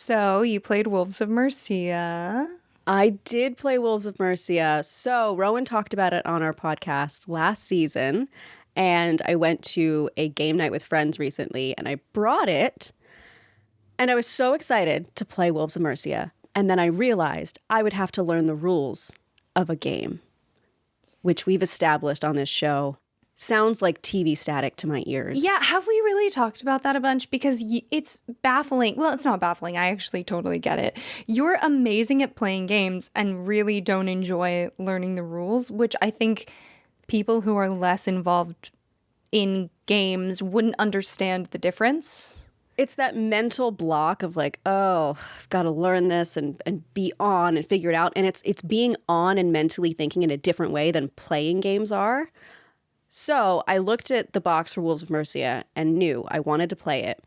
So, you played Wolves of Mercia. I did play Wolves of Mercia. So Rowan talked about it on our podcast last season, and I went to a game night with friends recently, and I brought it, and I was so excited to play Wolves of Mercia. And then I realized I would have to learn the rules of a game, which we've established on this show. Sounds like TV static to my ears. Yeah, have we really talked about that a bunch? Because it's baffling. Well, it's not baffling. I actually totally get it. You're amazing at playing games and really don't enjoy learning the rules, which I think people who are less involved in games wouldn't understand the difference. It's that mental block of like, oh, I've got to learn this and be on and figure it out. And it's being on and mentally thinking in a different way than playing games are. So I looked at the box for Wolves of Mercia and knew I wanted to play it.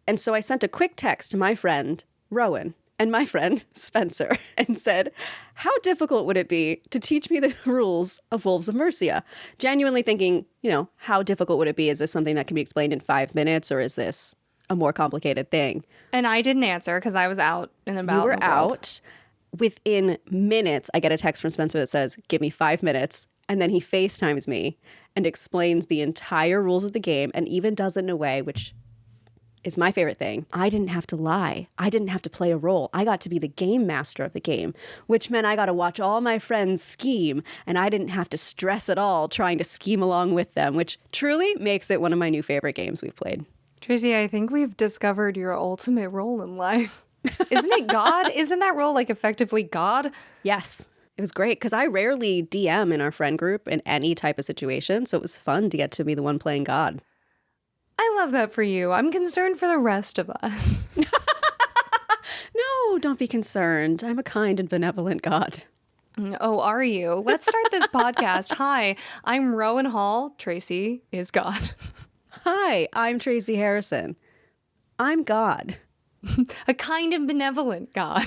And so I sent a quick text to my friend, Rowan, and my friend, Spencer, and said, how difficult would it be to teach me the rules of Wolves of Mercia? Genuinely thinking, how difficult would it be? Is this something that can be explained in 5 minutes, or is this a more complicated thing? And I didn't answer because I was out and about. You were out. Within minutes, I get a text from Spencer that says, give me 5 minutes. And then he FaceTimes me and explains the entire rules of the game and even does it in a way which is my favorite thing. I didn't have to lie. I didn't have to play a role. I got to be the game master of the game, which meant I got to watch all my friends scheme, and I didn't have to stress at all trying to scheme along with them, which truly makes it one of my new favorite games we've played. Tracy, I think we've discovered your ultimate role in life. Isn't it God? Isn't that role like effectively God? Yes. It was great because I rarely DM in our friend group in any type of situation, so it was fun to get to be the one playing God. I love that for you. I'm concerned for the rest of us. No, don't be concerned. I'm a kind and benevolent God. Oh, are you? Let's start this podcast. Hi, I'm Rowan Hall. Tracy is God. Hi, I'm Tracy Harrison. I'm God. A kind and benevolent God.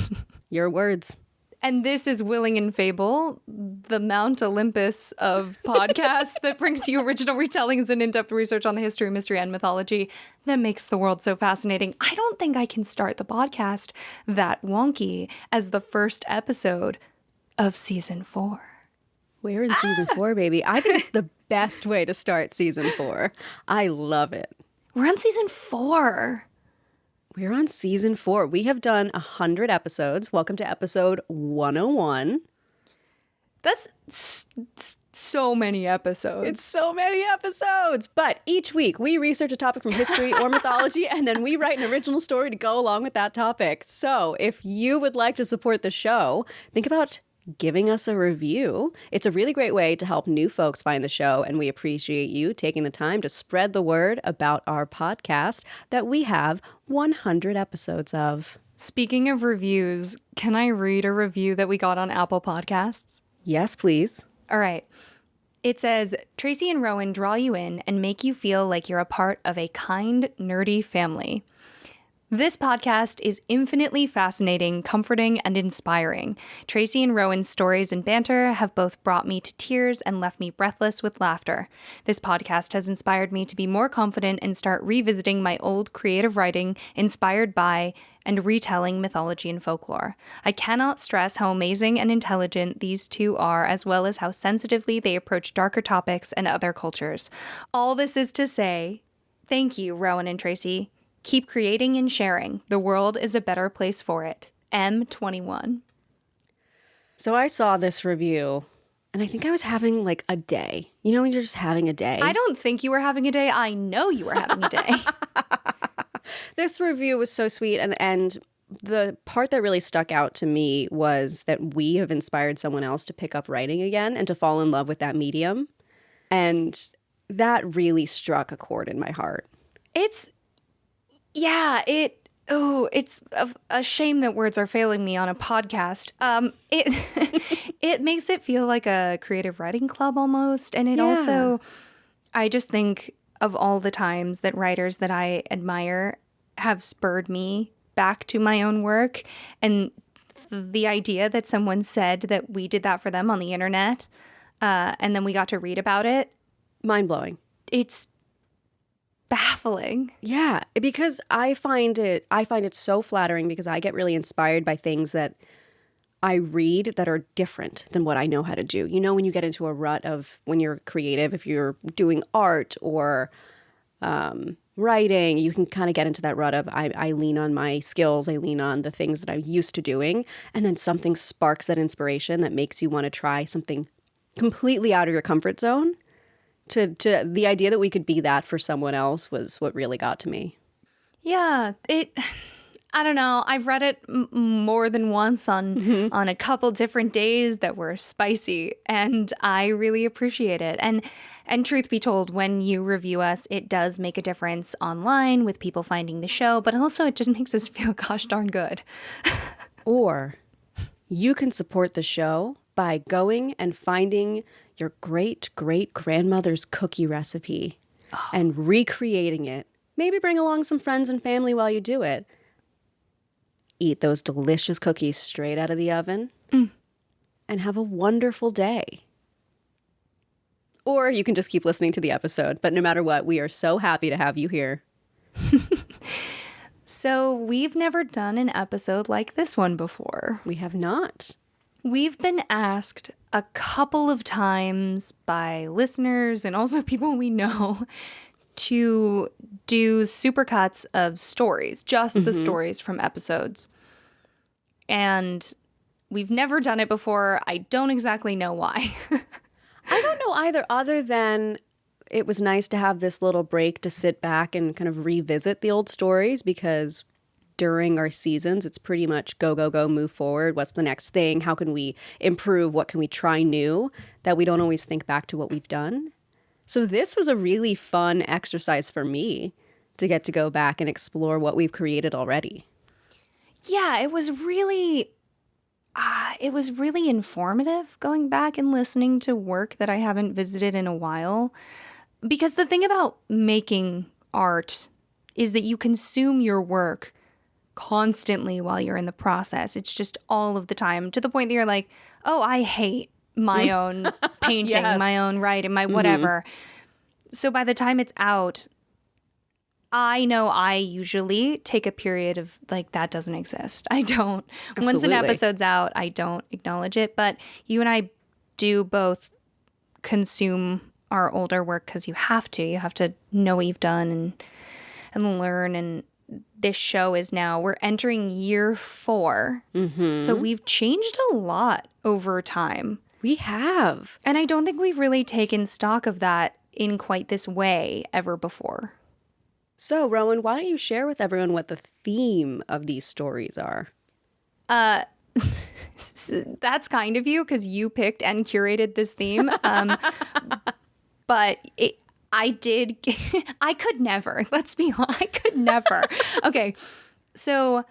Your words. And this is Willing and Fable, the Mount Olympus of podcasts that brings you original retellings and in-depth research on the history, mystery, and mythology that makes the world so fascinating. I don't think I can start the podcast that wonky as the first episode of season 4. We're in season 4, baby. I think it's the best way to start season 4. I love it. We're on season 4. We're on season 4. We have done 100 episodes. Welcome to episode 101. That's so many episodes. It's so many episodes. But each week we research a topic from history or mythology, and then we write an original story to go along with that topic. So if you would like to support the show, think about giving us a review. It's a really great way to help new folks find the show, and we appreciate you taking the time to spread the word about our podcast that we have 100 episodes of. Speaking of reviews, can I read a review that we got on Apple Podcasts? Yes, please. All right. It says, Tracy and Rowan draw you in and make you feel like you're a part of a kind, nerdy family. This podcast is infinitely fascinating, comforting, and inspiring. Tracy and Rowan's stories and banter have both brought me to tears and left me breathless with laughter. This podcast has inspired me to be more confident and start revisiting my old creative writing inspired by and retelling mythology and folklore. I cannot stress how amazing and intelligent these two are, as well as how sensitively they approach darker topics and other cultures. All this is to say, thank you, Rowan and Tracy. Keep creating and sharing. The world is a better place for it. M21. So I saw this review, and I think I was having like a day. You know when you're just having a day? I don't think you were having a day. I know you were having a day. This review was so sweet, and the part that really stuck out to me was that we have inspired someone else to pick up writing again and to fall in love with that medium. And that really struck a chord in my heart. It's a shame that words are failing me on a podcast. It makes it feel like a creative writing club almost. And it also, I just think of all the times that writers that I admire have spurred me back to my own work. And the idea that someone said that we did that for them on the internet, and then we got to read about it. Mind-blowing. It's baffling. Yeah, because I find it so flattering because I get really inspired by things that I read that are different than what I know how to do. You know, when you get into a rut of when you're creative, if you're doing art or writing, you can kind of get into that rut of I lean on my skills, I lean on the things that I'm used to doing, and then something sparks that inspiration that makes you want to try something completely out of your comfort zone. To the idea that we could be that for someone else was what really got to me. Yeah, I don't know. I've read it more than once on a couple different days that were spicy, and I really appreciate it. And truth be told, when you review us, it does make a difference online with people finding the show, but also it just makes us feel gosh darn good. Or you can support the show by going and finding your great-great-grandmother's cookie recipe and recreating it. Maybe bring along some friends and family while you do it. Eat those delicious cookies straight out of the oven and have a wonderful day. Or you can just keep listening to the episode. But no matter what, we are so happy to have you here. So we've never done an episode like this one before. We have not. We've been asked a couple of times by listeners and also people we know to do supercuts of stories, just the stories from episodes. And we've never done it before. I don't exactly know why. I don't know either, other than it was nice to have this little break to sit back and kind of revisit the old stories, because during our seasons, it's pretty much go, go, go, move forward. What's the next thing? How can we improve? What can we try new? That we don't always think back to what we've done. So this was a really fun exercise for me to get to go back and explore what we've created already. Yeah, it was really informative going back and listening to work that I haven't visited in a while. Because the thing about making art is that you consume your work constantly while you're in the process. It's just all of the time, to the point that you're like, oh, I hate my own painting, Yes. my own writing, my whatever. So by the time it's out, I know I usually take a period of like, that doesn't exist. I don't. Once an Absolutely. episode's out, I don't acknowledge it. But you and I do both consume our older work because you have to. You have to know what you've done and learn. And this show is now, we're entering year 4. So we've changed a lot over time. We have. And I don't think we've really taken stock of that in quite this way ever before. So, Rowan, why don't you share with everyone what the theme of these stories are? That's kind of you because you picked and curated this theme. But I could never. Let's be honest. I could never. Okay. So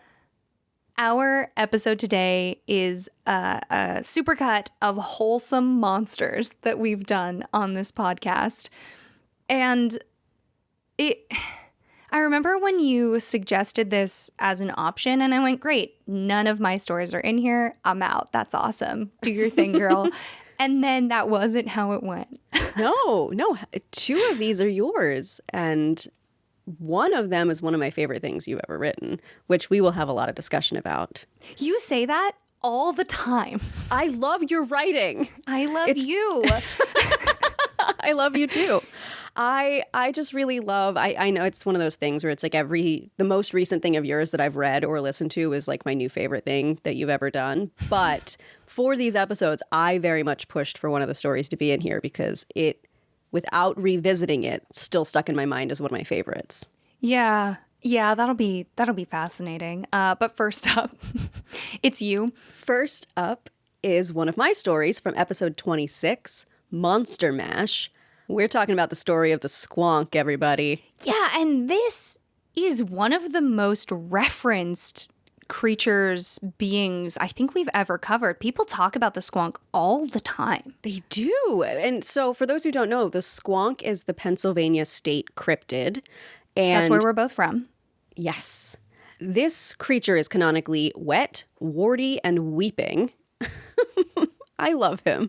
our episode today is a supercut of wholesome monsters that we've done on this podcast. And I remember when you suggested this as an option and I went, great, none of my stories are in here. I'm out. That's awesome. Do your thing, girl. And then that wasn't how it went. No. 2 of these are yours. And one of them is one of my favorite things you've ever written, which we will have a lot of discussion about. You say that all the time. I love your writing. I love you. I love you too. I just really love, I know it's one of those things where it's like the most recent thing of yours that I've read or listened to is like my new favorite thing that you've ever done. But for these episodes, I very much pushed for one of the stories to be in here because it, without revisiting it, still stuck in my mind as one of my favorites. Yeah, that'll be fascinating. But first up, it's you. First up is one of my stories from episode 26, Monster Mash. We're talking about the story of the squonk, everybody. Yeah, and this is one of the most referenced creatures, beings I think we've ever covered. People talk about the squonk all the time. They do. And so for those who don't know, the squonk is the Pennsylvania state cryptid. And That's where we're both from. yes. This creature is canonically wet, warty, and weeping. I love him.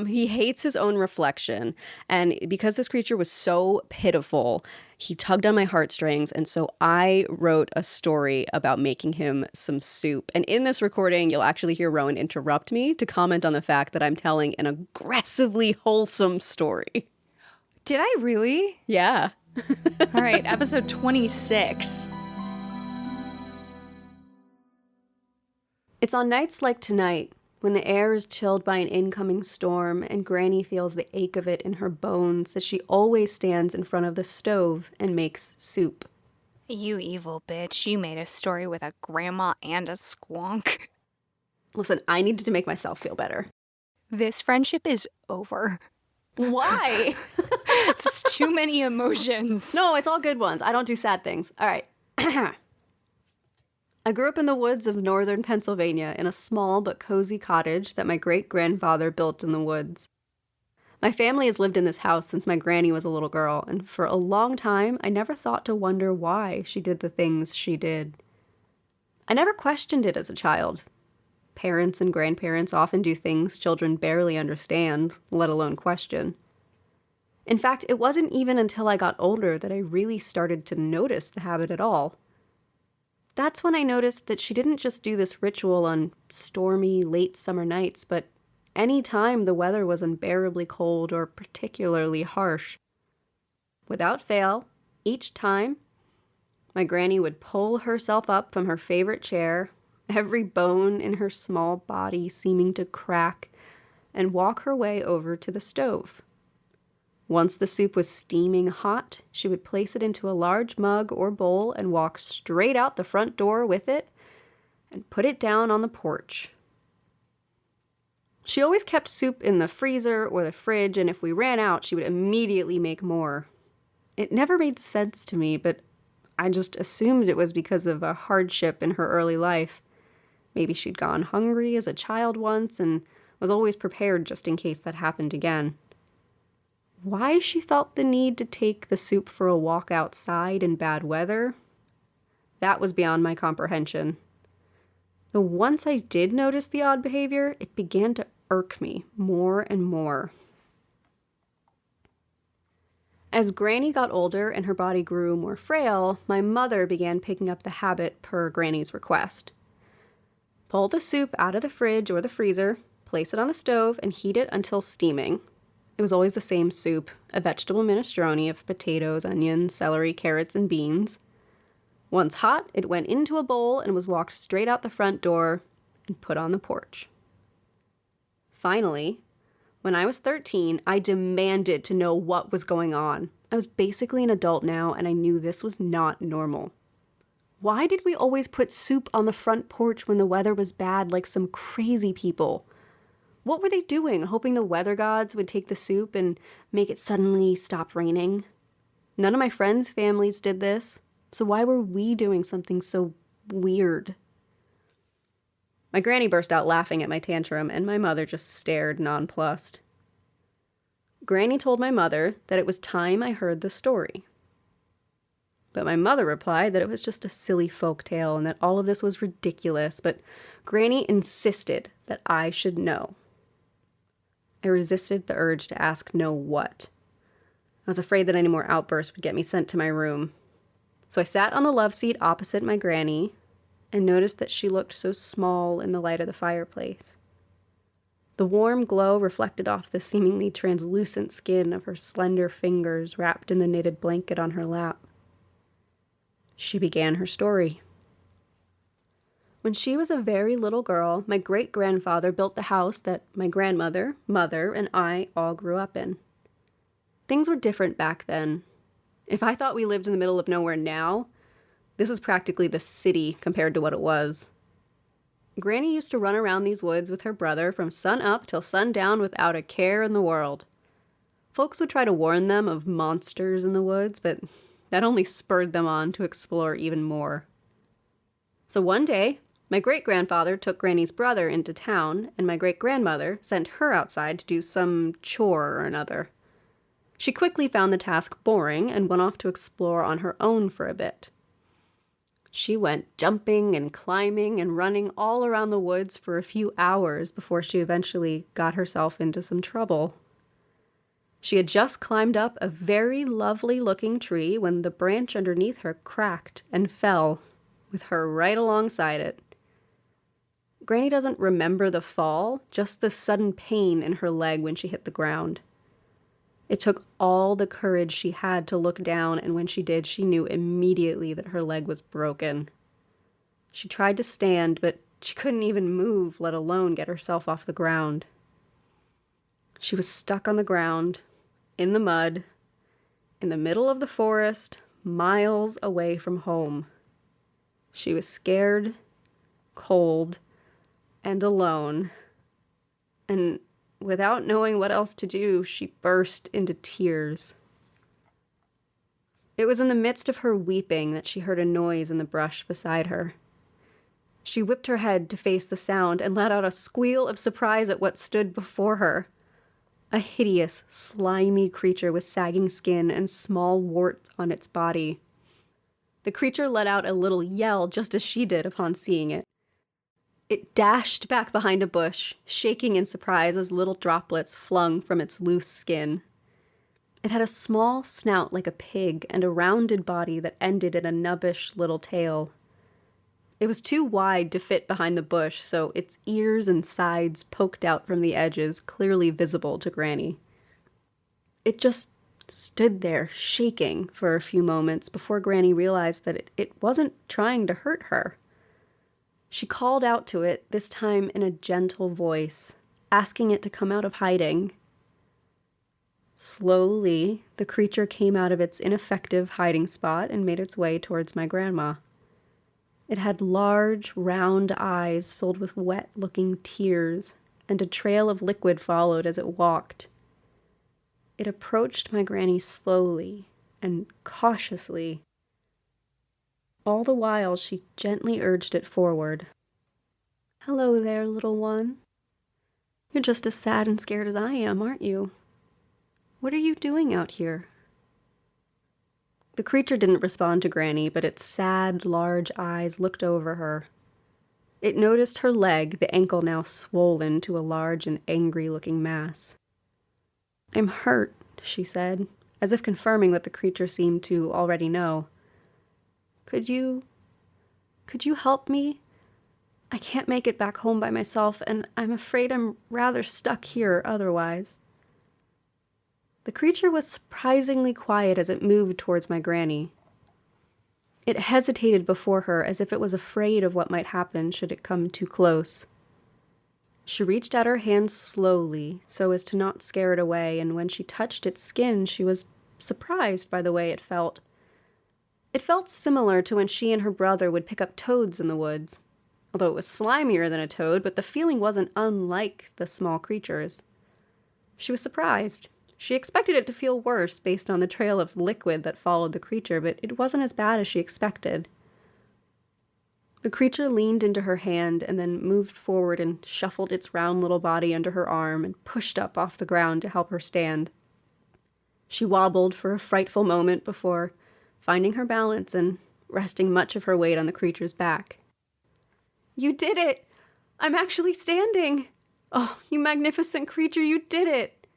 He hates his own reflection. And because this creature was so pitiful, he tugged on my heartstrings. And so I wrote a story about making him some soup. And in this recording, you'll actually hear Rowan interrupt me to comment on the fact that I'm telling an aggressively wholesome story. Did I really? Yeah. All right, episode 26. It's on nights like tonight, when the air is chilled by an incoming storm and Granny feels the ache of it in her bones, that she always stands in front of the stove and makes soup. You evil bitch, you made a story with a grandma and a squonk. Listen, I needed to make myself feel better. This friendship is over. Why? It's too many emotions. No, it's all good ones. I don't do sad things. All right. I grew up in the woods of northern Pennsylvania in a small but cozy cottage that my great-grandfather built in the woods. My family has lived in this house since my granny was a little girl, and for a long time, I never thought to wonder why she did the things she did. I never questioned it as a child. Parents and grandparents often do things children barely understand, let alone question. In fact, it wasn't even until I got older that I really started to notice the habit at all. That's when I noticed that she didn't just do this ritual on stormy, late summer nights, but any time the weather was unbearably cold or particularly harsh. Without fail, each time, my granny would pull herself up from her favorite chair, every bone in her small body seeming to crack, and walk her way over to the stove. Once the soup was steaming hot, she would place it into a large mug or bowl and walk straight out the front door with it and put it down on the porch. She always kept soup in the freezer or the fridge, and if we ran out, she would immediately make more. It never made sense to me, but I just assumed it was because of a hardship in her early life. Maybe she'd gone hungry as a child once and was always prepared just in case that happened again. Why she felt the need to take the soup for a walk outside in bad weather, that was beyond my comprehension. Though once I did notice the odd behavior, it began to irk me more and more. As Granny got older and her body grew more frail, my mother began picking up the habit per Granny's request. Pull the soup out of the fridge or the freezer, place it on the stove, and heat it until steaming. It was always the same soup, a vegetable minestrone of potatoes, onions, celery, carrots, and beans. Once hot, it went into a bowl and was walked straight out the front door and put on the porch. Finally, when I was 13, I demanded to know what was going on. I was basically an adult now, and I knew this was not normal. Why did we always put soup on the front porch when the weather was bad like some crazy people? What were they doing, hoping the weather gods would take the soup and make it suddenly stop raining? None of my friends' families did this, so why were we doing something so weird? My granny burst out laughing at my tantrum, and my mother just stared nonplussed. Granny told my mother that it was time I heard the story. But my mother replied that it was just a silly folk tale and that all of this was ridiculous, but Granny insisted that I should know. I resisted the urge to ask no what. I was afraid that any more outbursts would get me sent to my room. So I sat on the love seat opposite my granny and noticed that she looked so small in the light of the fireplace. The warm glow reflected off the seemingly translucent skin of her slender fingers wrapped in the knitted blanket on her lap. She began her story. When she was a very little girl, my great-grandfather built the house that my grandmother, mother, and I all grew up in. Things were different back then. If I thought we lived in the middle of nowhere now, this is practically the city compared to what it was. Granny used to run around these woods with her brother from sun up till sundown without a care in the world. Folks would try to warn them of monsters in the woods, but that only spurred them on to explore even more. So one day, my great-grandfather took Granny's brother into town, and my great-grandmother sent her outside to do some chore or another. She quickly found the task boring and went off to explore on her own for a bit. She went jumping and climbing and running all around the woods for a few hours before she eventually got herself into some trouble. She had just climbed up a very lovely-looking tree when the branch underneath her cracked and fell, with her right alongside it. Granny doesn't remember the fall, just the sudden pain in her leg when she hit the ground. It took all the courage she had to look down, and when she did, she knew immediately that her leg was broken. She tried to stand, but she couldn't even move, let alone get herself off the ground. She was stuck on the ground, in the mud, in the middle of the forest, miles away from home. She was scared, cold, and alone, and without knowing what else to do, she burst into tears. It was in the midst of her weeping that she heard a noise in the brush beside her. She whipped her head to face the sound and let out a squeal of surprise at what stood before her. A hideous, slimy creature with sagging skin and small warts on its body. The creature let out a little yell just as she did upon seeing it. It dashed back behind a bush, shaking in surprise as little droplets flung from its loose skin. It had a small snout like a pig and a rounded body that ended in a nubbish little tail. It was too wide to fit behind the bush, so its ears and sides poked out from the edges, clearly visible to Granny. It just stood there, shaking, for a few moments before Granny realized that it wasn't trying to hurt her. She called out to it, this time in a gentle voice, asking it to come out of hiding. Slowly, the creature came out of its ineffective hiding spot and made its way towards my grandma. It had large, round eyes filled with wet-looking tears, and a trail of liquid followed as it walked. It approached my granny slowly and cautiously. All the while, she gently urged it forward. "Hello there, little one. You're just as sad and scared as I am, aren't you? What are you doing out here?" The creature didn't respond to Granny, but its sad, large eyes looked over her. It noticed her leg, the ankle now swollen to a large and angry-looking mass. "I'm hurt," she said, as if confirming what the creature seemed to already know. Could you help me? I can't make it back home by myself, and I'm afraid I'm rather stuck here otherwise." The creature was surprisingly quiet as it moved towards my granny. It hesitated before her as if it was afraid of what might happen should it come too close. She reached out her hand slowly so as to not scare it away, and when she touched its skin, she was surprised by the way it felt. It felt similar to when she and her brother would pick up toads in the woods, although it was slimier than a toad, but the feeling wasn't unlike the small creatures. She was surprised. She expected it to feel worse based on the trail of liquid that followed the creature, but it wasn't as bad as she expected. The creature leaned into her hand and then moved forward and shuffled its round little body under her arm and pushed up off the ground to help her stand. She wobbled for a frightful moment before finding her balance and resting much of her weight on the creature's back. "You did it! I'm actually standing! Oh, you magnificent creature, you did it!"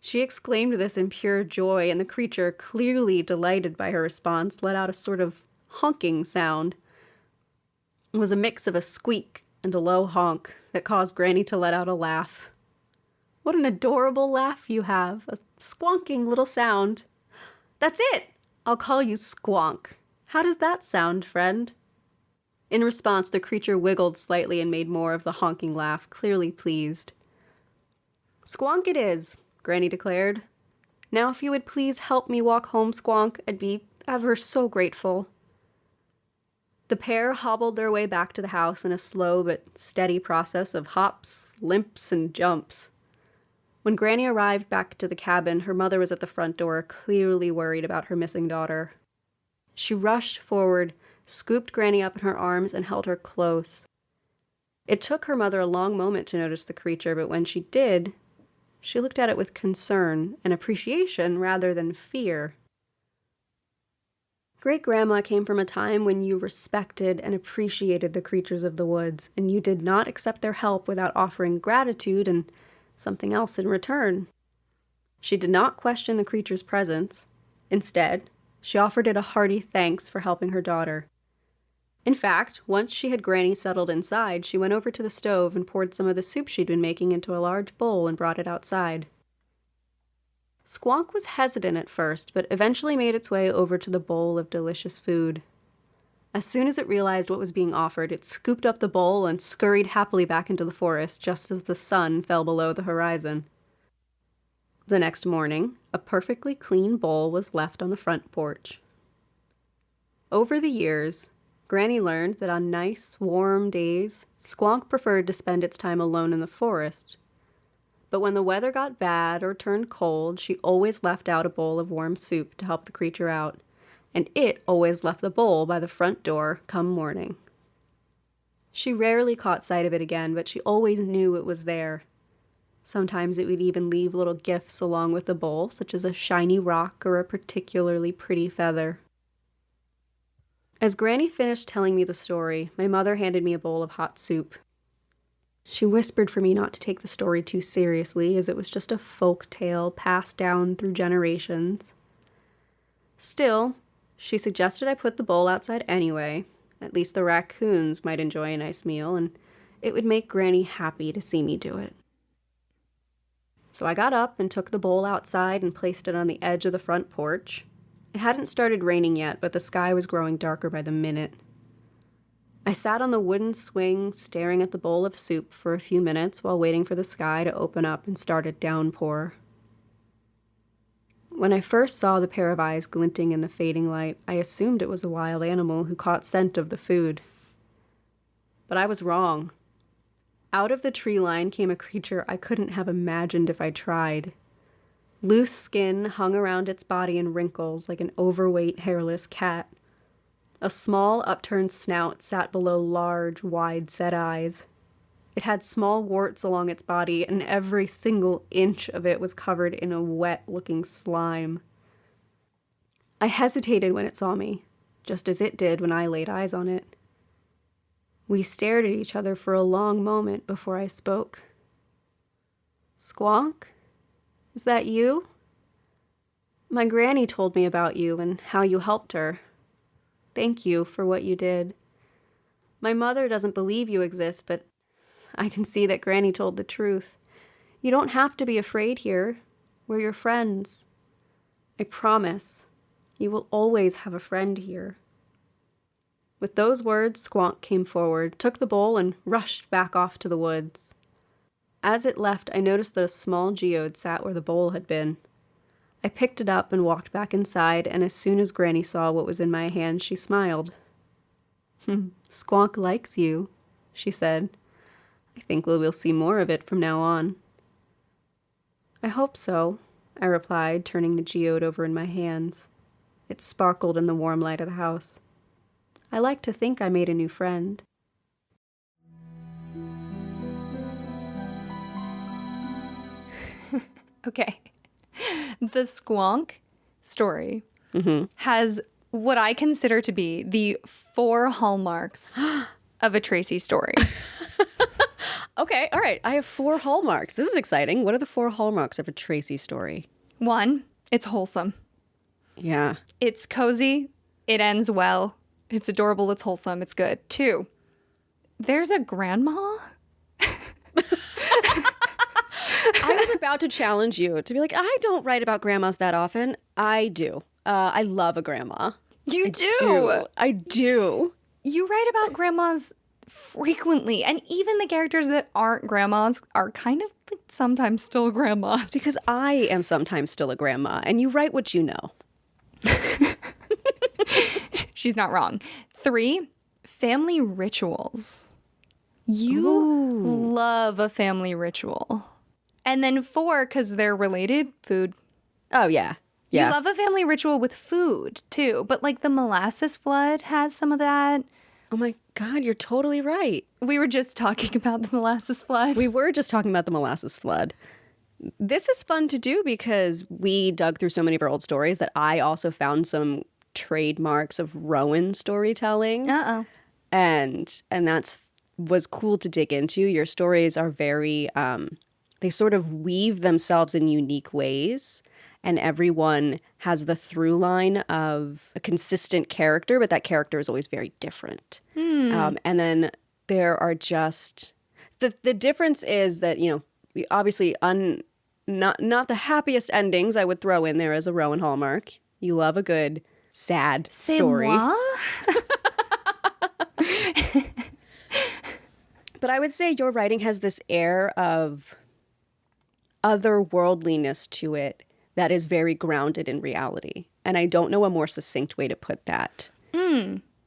She exclaimed this in pure joy, and the creature, clearly delighted by her response, let out a sort of honking sound. It was a mix of a squeak and a low honk that caused Granny to let out a laugh. "What an adorable laugh you have, a squonking little sound. That's it! I'll call you Squonk. How does that sound, friend?" In response, the creature wiggled slightly and made more of the honking laugh, clearly pleased. "Squonk it is," Granny declared. "Now if you would please help me walk home, Squonk, I'd be ever so grateful." The pair hobbled their way back to the house in a slow but steady process of hops, limps, and jumps. When Granny arrived back to the cabin, her mother was at the front door, clearly worried about her missing daughter. She rushed forward, scooped Granny up in her arms, and held her close. It took her mother a long moment to notice the creature, but when she did, she looked at it with concern and appreciation rather than fear. Great-grandma came from a time when you respected and appreciated the creatures of the woods, and you did not accept their help without offering gratitude and something else in return. She did not question the creature's presence. Instead, she offered it a hearty thanks for helping her daughter. In fact, once she had Granny settled inside, she went over to the stove and poured some of the soup she'd been making into a large bowl and brought it outside. Squonk was hesitant at first, but eventually made its way over to the bowl of delicious food. As soon as it realized what was being offered, it scooped up the bowl and scurried happily back into the forest just as the sun fell below the horizon. The next morning, a perfectly clean bowl was left on the front porch. Over the years, Granny learned that on nice, warm days, Squonk preferred to spend its time alone in the forest. But when the weather got bad or turned cold, she always left out a bowl of warm soup to help the creature out, and it always left the bowl by the front door come morning. She rarely caught sight of it again, but she always knew it was there. Sometimes it would even leave little gifts along with the bowl, such as a shiny rock or a particularly pretty feather. As Granny finished telling me the story, my mother handed me a bowl of hot soup. She whispered for me not to take the story too seriously, as it was just a folk tale passed down through generations. Still, she suggested I put the bowl outside anyway. At least the raccoons might enjoy a nice meal, and it would make Granny happy to see me do it. So I got up and took the bowl outside and placed it on the edge of the front porch. It hadn't started raining yet, but the sky was growing darker by the minute. I sat on the wooden swing, staring at the bowl of soup for a few minutes while waiting for the sky to open up and start a downpour. When I first saw the pair of eyes glinting in the fading light, I assumed it was a wild animal who caught scent of the food. But I was wrong. Out of the tree line came a creature I couldn't have imagined if I tried. Loose skin hung around its body in wrinkles like an overweight, hairless cat. A small, upturned snout sat below large, wide-set eyes. It had small warts along its body, and every single inch of it was covered in a wet-looking slime. I hesitated when it saw me, just as it did when I laid eyes on it. We stared at each other for a long moment before I spoke. "Squonk? Is that you? My granny told me about you and how you helped her. Thank you for what you did. My mother doesn't believe you exist, but I can see that Granny told the truth. You don't have to be afraid here. We're your friends. I promise. You will always have a friend here." With those words, Squonk came forward, took the bowl, and rushed back off to the woods. As it left, I noticed that a small geode sat where the bowl had been. I picked it up and walked back inside, and as soon as Granny saw what was in my hand, she smiled. "Squonk likes you," she said. "I think we will see more of it from now on." "I hope so," I replied, turning the geode over in my hands. It sparkled in the warm light of the house. I like to think I made a new friend. Okay. The Squonk story has what I consider to be the 4 hallmarks of a Tracy story. Okay, all right. I have 4 hallmarks. This is exciting. What are the 4 hallmarks of a Tracy story? 1, it's wholesome. Yeah. It's cozy. It ends well. It's adorable. It's wholesome. It's good. 2, there's a grandma. I was about to challenge you to be like, I don't write about grandmas that often. I do. I love a grandma. You do. I do. You write about grandmas frequently. And even the characters that aren't grandmas are kind of sometimes still grandmas. Because I am sometimes still a grandma, and you write what you know. She's not wrong. 3, family rituals. You love a family ritual. And then 4, because they're related, food. Oh, yeah. Yeah. You love a family ritual with food, too. But like the molasses flood has some of that. Oh my God, you're totally right. We were just talking about the molasses flood. We were just talking about the molasses flood. This is fun to do because we dug through so many of our old stories that I also found some trademarks of Rowan storytelling. Uh-oh. And that's was cool to dig into. Your stories are very they sort of weave themselves in unique ways, and everyone has the through line of a consistent character, but that character is always very different. And then there are just the difference is that, you know, obviously not the happiest endings I would throw in there as a Rowan hallmark. You love a good sad story. But I would say your writing has this air of otherworldliness to it that is very grounded in reality. And I don't know a more succinct way to put that.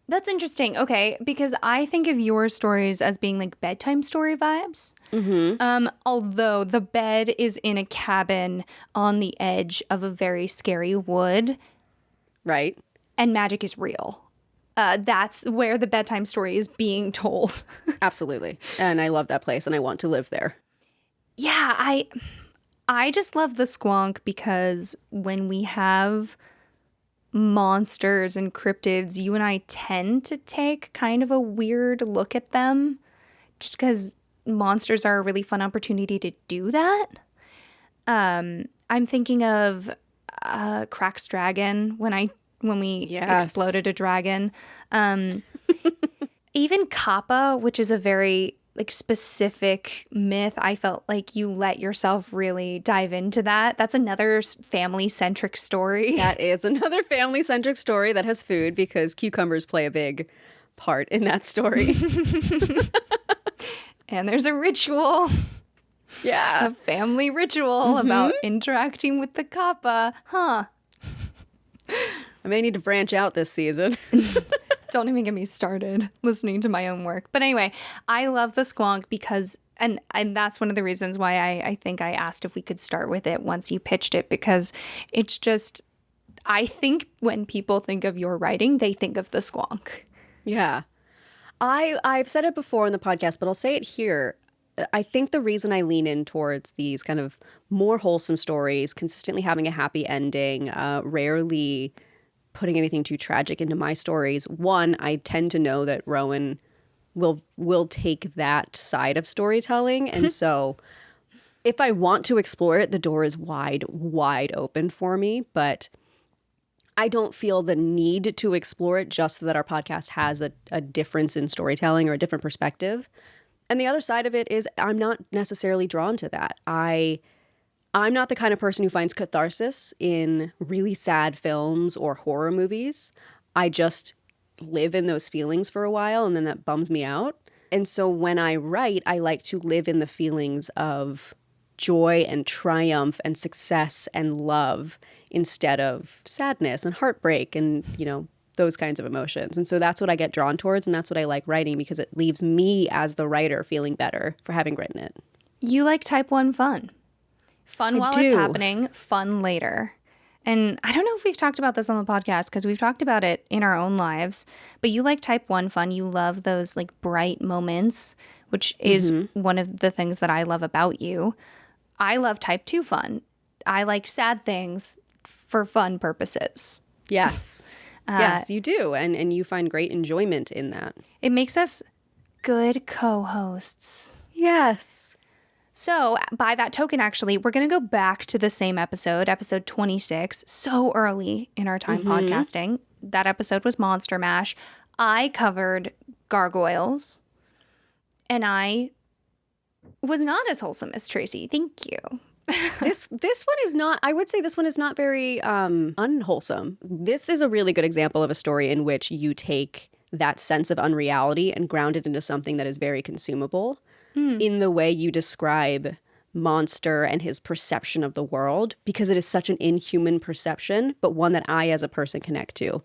That's interesting. Okay, because I think of your stories as being like bedtime story vibes. Although the bed is in a cabin on the edge of a very scary wood. Right? And magic is real. That's where the bedtime story is being told. Absolutely. And I love that place and I want to live there. Yeah, I just love the Squonk because when we have monsters and cryptids, you and I tend to take kind of a weird look at them just because monsters are a really fun opportunity to do that. I'm thinking of Crack's Dragon when we exploded a dragon. Even Kappa, which is a very like specific myth, I felt like you let yourself really dive into that. That's another family-centric story. That is another family-centric story that has food because cucumbers play a big part in that story. And there's a ritual. Yeah. A family ritual about interacting with the Kappa. Huh. I may need to branch out this season. Don't even get me started listening to my own work. But anyway, I love the Squonk because, and that's one of the reasons why I think I asked if we could start with it once you pitched it, because it's just, I think when people think of your writing, they think of the Squonk. Yeah. I've said it before in the podcast, but I'll say it here. I think the reason I lean in towards these kind of more wholesome stories, consistently having a happy ending, rarely putting anything too tragic into my stories. One, I tend to know that Rowan will take that side of storytelling. And so if I want to explore it, the door is wide open for me. But I don't feel the need to explore it just so that our podcast has a difference in storytelling or a different perspective. And the other side of it is I'm not necessarily drawn to that. I'm not the kind of person who finds catharsis in really sad films or horror movies. I just live in those feelings for a while and then that bums me out. And so when I write, I like to live in the feelings of joy and triumph and success and love instead of sadness and heartbreak and, you know, those kinds of emotions. And so that's what I get drawn towards, and that's what I like writing because it leaves me as the writer feeling better for having written it. You like type 1 fun. Fun while it's happening, fun later. And I don't know if we've talked about this on the podcast because we've talked about it in our own lives, but you like type 1 fun. You love those like bright moments, which is one of the things that I love about you. I love type 2 fun. I like sad things for fun purposes. Yes. Yes, you do. And you find great enjoyment in that. It makes us good co-hosts. Yes. So by that token, actually, we're going to go back to the same episode 26, so early in our time podcasting. That episode was Monster Mash. I covered gargoyles, and I was not as wholesome as Tracy. Thank you. This one is not, I would say this one is not very unwholesome. This is a really good example of a story in which you take that sense of unreality and ground it into something that is very consumable in the way you describe Monster and his perception of the world, because it is such an inhuman perception, but one that I as a person connect to.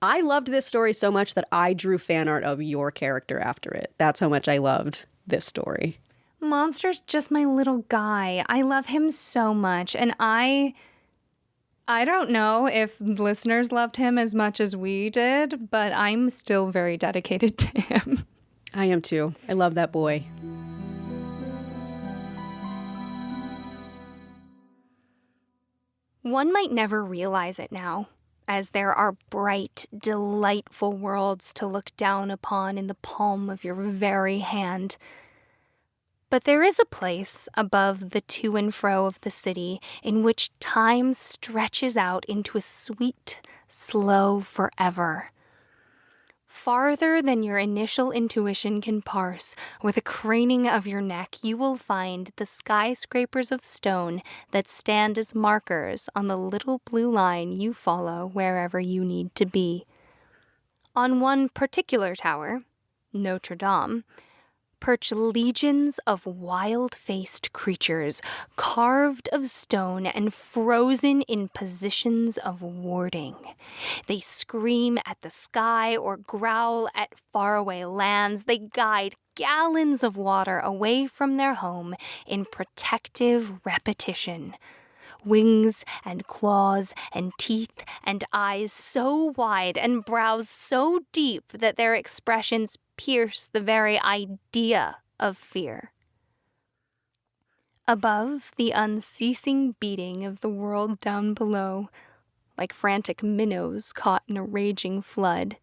I loved this story so much that I drew fan art of your character after it. That's how much I loved this story. Monster's just my little guy. I love him so much. And I don't know if listeners loved him as much as we did, but I'm still very dedicated to him. I am too. I love that boy. One might never realize it now. as there are bright, delightful worlds to look down upon in the palm of your very hand. But there is a place above the to and fro of the city in which time stretches out into a sweet, slow forever. Farther than your initial intuition can parse, with a craning of your neck, you will find the skyscrapers of stone that stand as markers on the little blue line you follow wherever you need to be. On one particular tower, Notre Dame, perch legions of wild-faced creatures, carved of stone and frozen in positions of warding. They scream at the sky or growl at faraway lands. They guide gallons of water away from their home in protective repetition. Wings and claws and teeth and eyes so wide and brows so deep that their expressions pierce the very idea of fear. Above the unceasing beating of the world down below, like frantic minnows caught in a raging flood,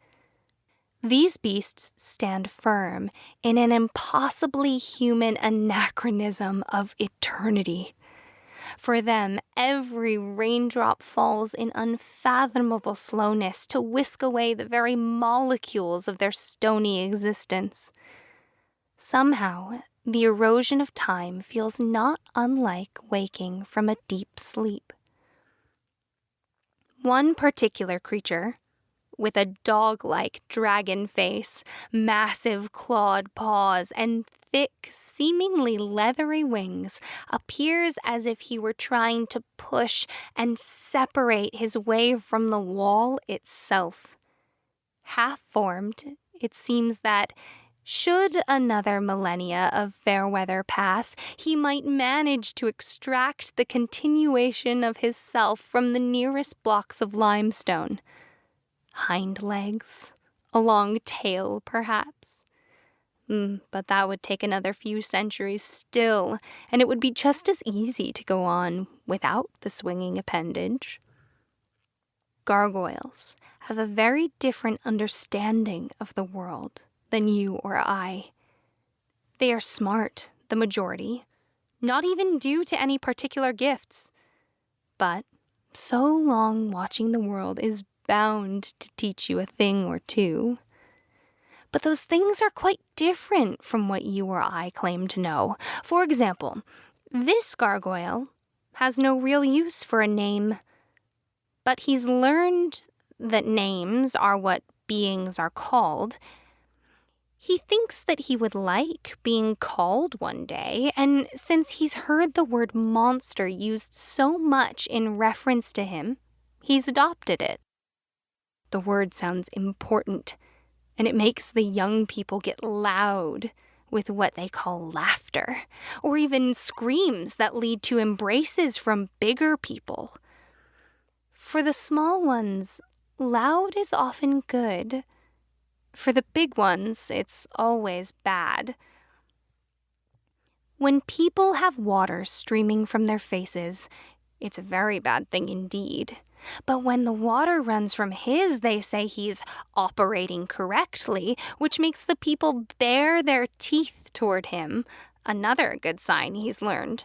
these beasts stand firm in an impossibly human anachronism of eternity. For them, every raindrop falls in unfathomable slowness to whisk away the very molecules of their stony existence. Somehow, the erosion of time feels not unlike waking from a deep sleep. One particular creature, with a dog-like dragon face, massive clawed paws, and thick, seemingly leathery wings, appears as if he were trying to push and separate his way from the wall itself. Half-formed, it seems that, should another millennia of fair weather pass, he might manage to extract the continuation of his self from the nearest blocks of limestone. Hind legs, a long tail, perhaps. But that would take another few centuries still, and it would be just as easy to go on without the swinging appendage. Gargoyles have a very different understanding of the world than you or I. They are smart, the majority, not even due to any particular gifts. But so long watching the world is bound to teach you a thing or two. But those things are quite different from what you or I claim to know. For example, this gargoyle has no real use for a name, but he's learned that names are what beings are called. He thinks that he would like being called one day, and since he's heard the word monster used so much in reference to him, he's adopted it. The word sounds important, and it makes the young people get loud with what they call laughter, or even screams that lead to embraces from bigger people. For the small ones, loud is often good. For the big ones, it's always bad. When people have water streaming from their faces, it's a very bad thing indeed. But when the water runs from his, they say he's operating correctly, which makes the people bare their teeth toward him. Another good sign he's learned.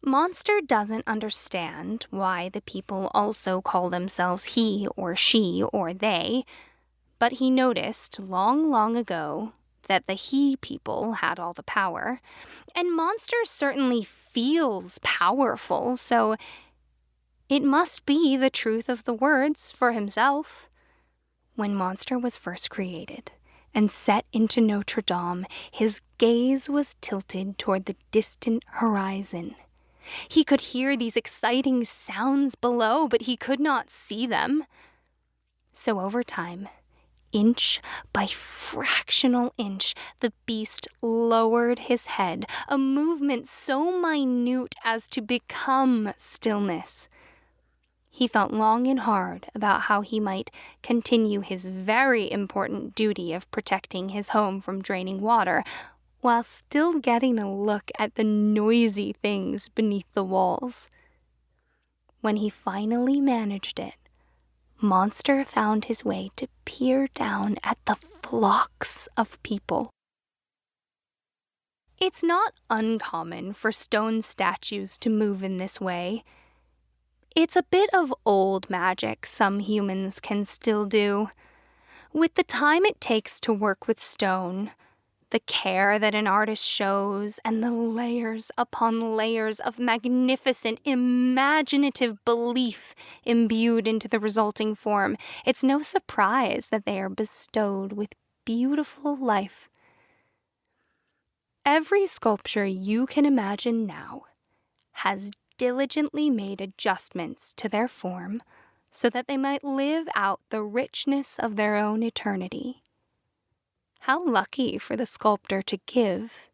Monster doesn't understand why the people also call themselves he or she or they, but he noticed long, long ago that the he people had all the power, and Monster certainly feels powerful, so it must be the truth of the words for himself. When Monster was first created and set into Notre Dame, his gaze was tilted toward the distant horizon. He could hear these exciting sounds below, but he could not see them. So over time, inch by fractional inch, the beast lowered his head, a movement so minute as to become stillness. He thought long and hard about how he might continue his very important duty of protecting his home from draining water, while still getting a look at the noisy things beneath the walls. When he finally managed it, Monster found his way to peer down at the flocks of people. It's not uncommon for stone statues to move in this way. It's a bit of old magic some humans can still do. With the time it takes to work with stone, the care that an artist shows, and the layers upon layers of magnificent, imaginative belief imbued into the resulting form, it's no surprise that they are bestowed with beautiful life. Every sculpture you can imagine now has diligently made adjustments to their form so that they might live out the richness of their own eternity. How lucky for the sculptor to give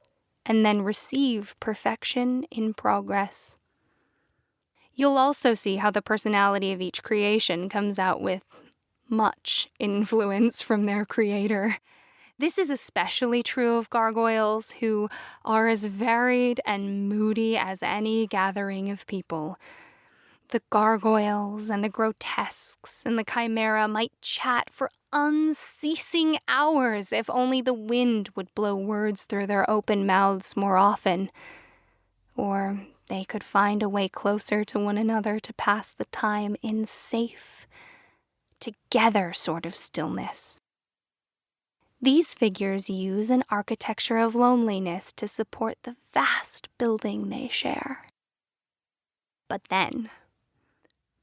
and then receive perfection in progress. You'll also see how the personality of each creation comes out with much influence from their creator. This is especially true of gargoyles, who are as varied and moody as any gathering of people. The gargoyles and the grotesques and the chimera might chat for unceasing hours if only the wind would blow words through their open mouths more often. Or they could find a way closer to one another to pass the time in safe, together sort of stillness. These figures use an architecture of loneliness to support the vast building they share. But then,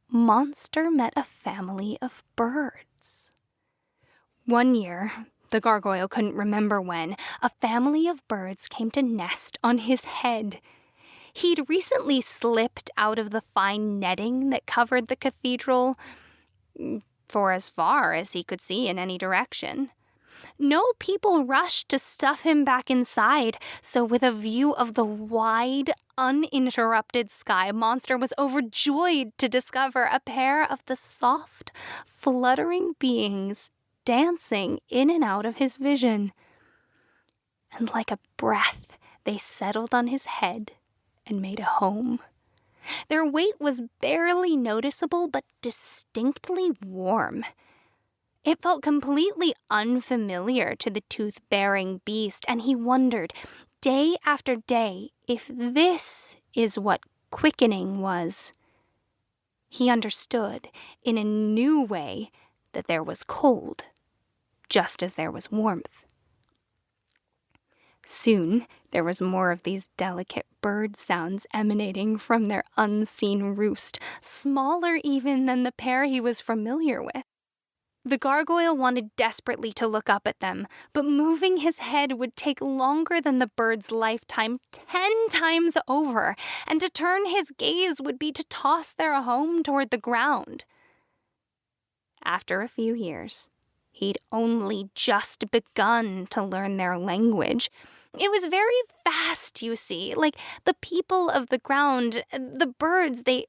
Monster met a family of birds. One year, the gargoyle couldn't remember when, a family of birds came to nest on his head. He'd recently slipped out of the fine netting that covered the cathedral for as far as he could see in any direction. No people rushed to stuff him back inside, so with a view of the wide, uninterrupted sky, Monster was overjoyed to discover a pair of the soft, fluttering beings dancing in and out of his vision. And like a breath, they settled on his head and made a home. Their weight was barely noticeable, but distinctly warm. It felt completely unfamiliar to the tooth-bearing beast, and he wondered, day after day, if this is what quickening was. He understood, in a new way, that there was cold, just as there was warmth. Soon, there was more of these delicate bird sounds emanating from their unseen roost, smaller even than the pair he was familiar with. The gargoyle wanted desperately to look up at them, but moving his head would take longer than the bird's lifetime 10 times over, and to turn his gaze would be to toss their home toward the ground. After a few years, he'd only just begun to learn their language. It was very fast, you see. Like the people of the ground, the birds, they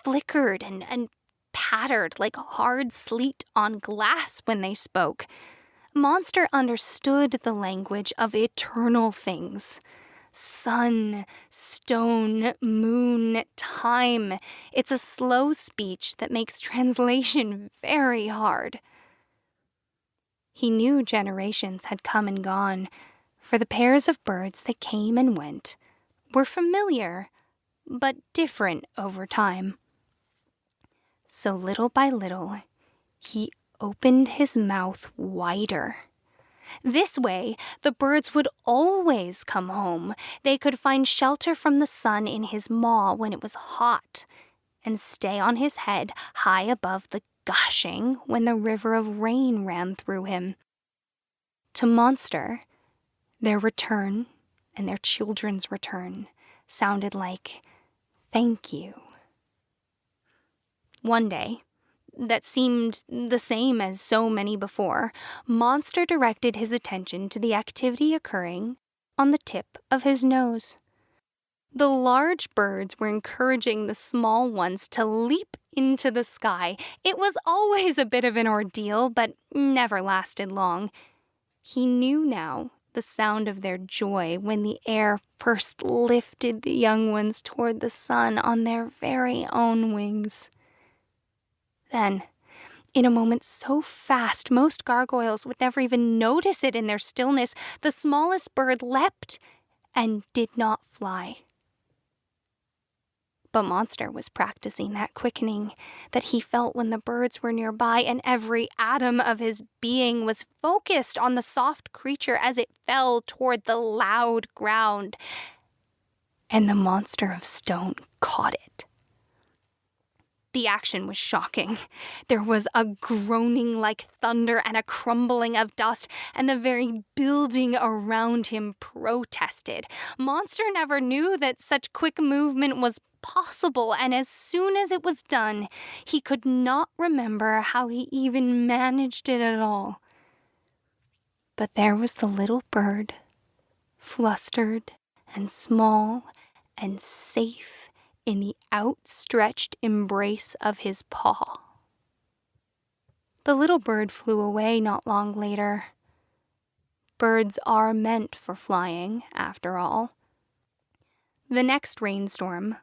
flickered and pattered like hard sleet on glass when they spoke. Monster understood the language of eternal things. Sun, stone, moon, time. It's a slow speech that makes translation very hard. He knew generations had come and gone, for the pairs of birds that came and went were familiar, but different over time. So little by little, he opened his mouth wider. This way, the birds would always come home. They could find shelter from the sun in his maw when it was hot, and stay on his head high above the gushing when the river of rain ran through him. To Monster, their return and their children's return sounded like thank you. One day, that seemed the same as so many before, Monster directed his attention to the activity occurring on the tip of his nose. The large birds were encouraging the small ones to leap into the sky. It was always a bit of an ordeal, but never lasted long. He knew now the sound of their joy when the air first lifted the young ones toward the sun on their very own wings. Then, In a moment so fast, most gargoyles would never even notice it in their stillness, the smallest bird leapt and did not fly. But Monster was practicing that quickening that he felt when the birds were nearby, and every atom of his being was focused on the soft creature as it fell toward the loud ground. And the monster of stone caught it. The action was shocking. There was a groaning like thunder and a crumbling of dust, and the very building around him protested. Monster never knew that such quick movement was possible, and as soon as it was done, he could not remember how he even managed it at all. But there was the little bird, flustered and small and safe in the outstretched embrace of his paw. The little bird flew away not long later. Birds are meant for flying, after all. The next rainstorm,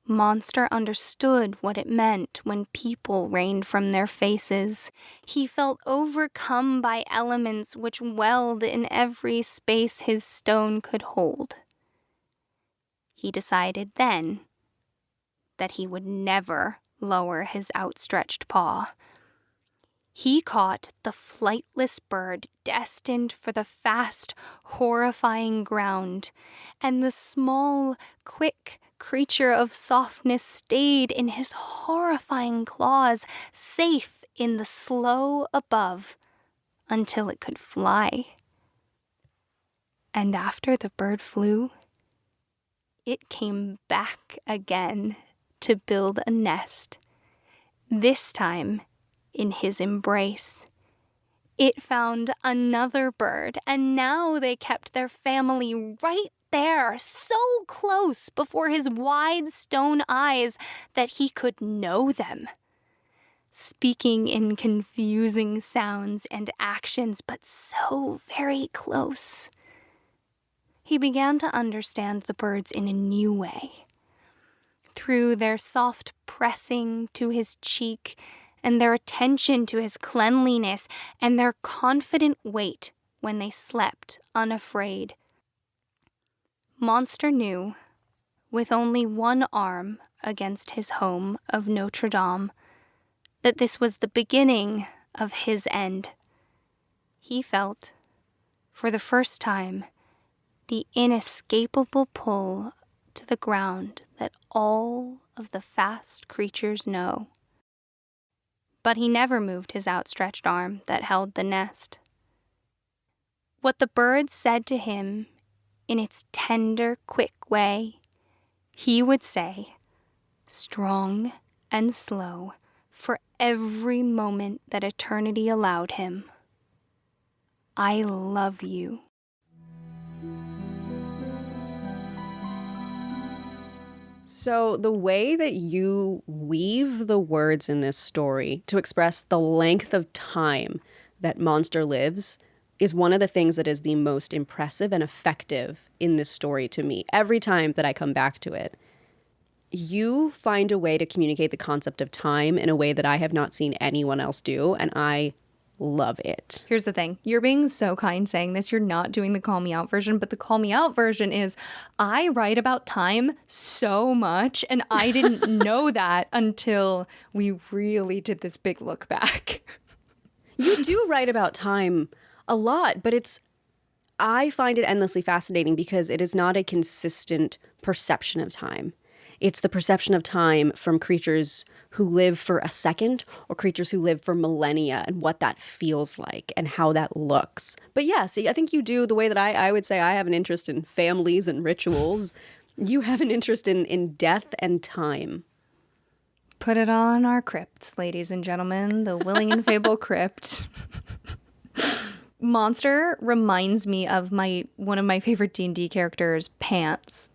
Monster understood what it meant when people rained from their faces. He felt overcome by elements which welled in every space his stone could hold. He decided then that he would never lower his outstretched paw. He caught the flightless bird destined for the fast, horrifying ground, and the small, quick creature of softness stayed in his horrifying claws, safe in the slow above, until it could fly. And after the bird flew, it came back again to build a nest, this time in his embrace. It found another bird, and now they kept their family right there, so close before his wide stone eyes that he could know them, speaking in confusing sounds and actions, but so very close. He began to understand the birds in a new way. Through their soft pressing to his cheek, and their attention to his cleanliness, and their confident wait when they slept unafraid. Monster knew, with only one arm against his home of Notre Dame, that this was the beginning of his end. He felt, for the first time, the inescapable pull to the ground that all of the fast creatures know. But he never moved his outstretched arm that held the nest. What the bird said to him in its tender, quick way, he would say, strong and slow, for every moment that eternity allowed him. I love you. So the way that you weave the words in this story to express the length of time that Monster lives is one of the things that is the most impressive and effective in this story to me. Every time that I come back to it, you find a way to communicate the concept of time in a way that I have not seen anyone else do, and I love it. Here's the thing. You're being so kind saying this. You're not doing the call me out version, but the call me out version is I write about time so much, and I didn't know that until we really did this big look back. You do write about time a lot, but I find it endlessly fascinating because it is not a consistent perception of time. It's the perception of time from creatures who live for a second or creatures who live for millennia, and what that feels like and how that looks. But yeah, see, I think you do the way that I would say I have an interest in families and rituals. You have an interest in death and time. Put it on our crypts, ladies and gentlemen, the Willing and Fable crypt. Monster reminds me of one of my favorite D&D characters, Pants.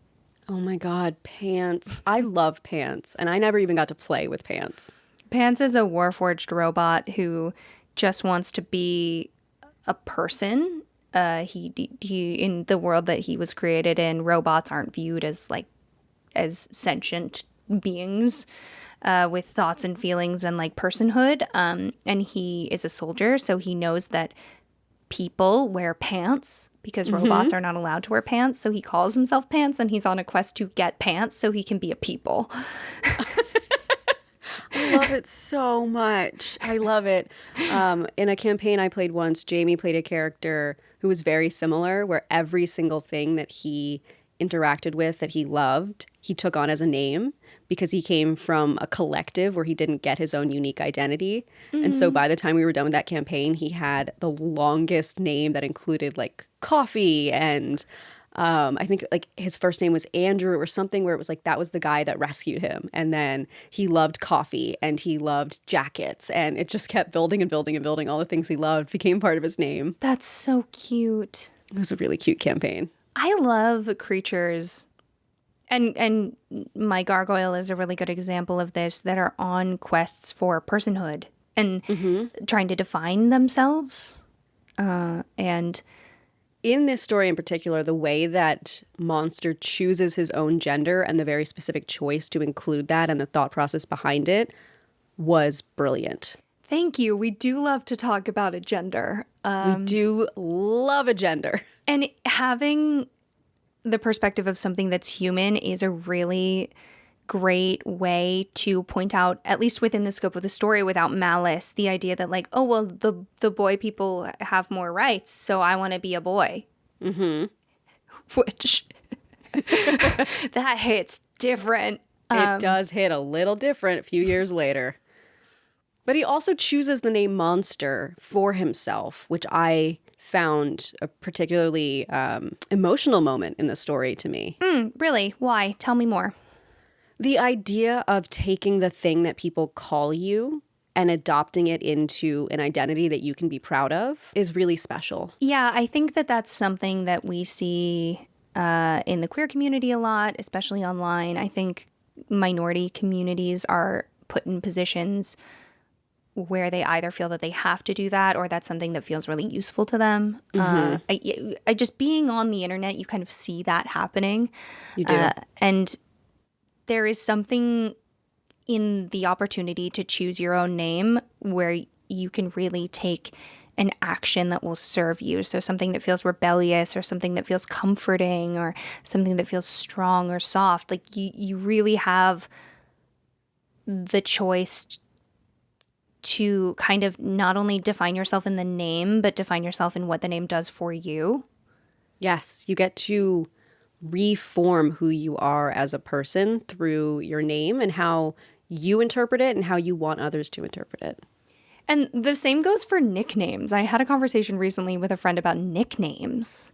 Oh my God, Pants. I love Pants, and I never even got to play with Pants. Pants is a warforged robot who just wants to be a person. He in the world that he was created in, robots aren't viewed as sentient beings with thoughts and feelings and like personhood. And he is a soldier, so he knows that people wear pants because robots are not allowed to wear pants. So he calls himself Pants, and he's on a quest to get pants so he can be a people. I love it so much. I love it. In a campaign I played once, Jamie played a character who was very similar, where every single thing that he interacted with that he loved, he took on as a name because he came from a collective where he didn't get his own unique identity. And so by the time we were done with that campaign, he had the longest name that included like coffee and I think like his first name was Andrew or something, where it was like that was the guy that rescued him. And then he loved coffee and he loved jackets, and it just kept building and building and building. All the things he loved became part of his name. That's so cute. It was a really cute campaign. I love creatures, and my gargoyle is a really good example of this, that are on quests for personhood and trying to define themselves. And in this story in particular, the way that Monster chooses his own gender and the very specific choice to include that and the thought process behind it was brilliant. Thank you. We do love to talk about a gender. We do love a gender. And having the perspective of something that's human is a really great way to point out, at least within the scope of the story without malice, the idea that like, oh, well, the boy people have more rights, so I want to be a boy. Which, that hits different. It does hit a little different a few years later. But he also chooses the name Monster for himself, which I found a particularly emotional moment in the story to me. Really? Why? Tell me more. The idea of taking the thing that people call you and adopting it into an identity that you can be proud of is really special. Yeah, I think that that's something that we see in the queer community a lot, especially online. I think minority communities are put in positions where they either feel that they have to do that or that's something that feels really useful to them. I just being on the internet, you kind of see that happening. You do. And there is something in the opportunity to choose your own name where you can really take an action that will serve you. So something that feels rebellious or something that feels comforting or something that feels strong or soft. Like you really have the choice to kind of not only define yourself in the name, but define yourself in what the name does for you. Yes, you get to reform who you are as a person through your name and how you interpret it and how you want others to interpret it. And the same goes for nicknames. I had a conversation recently with a friend about nicknames.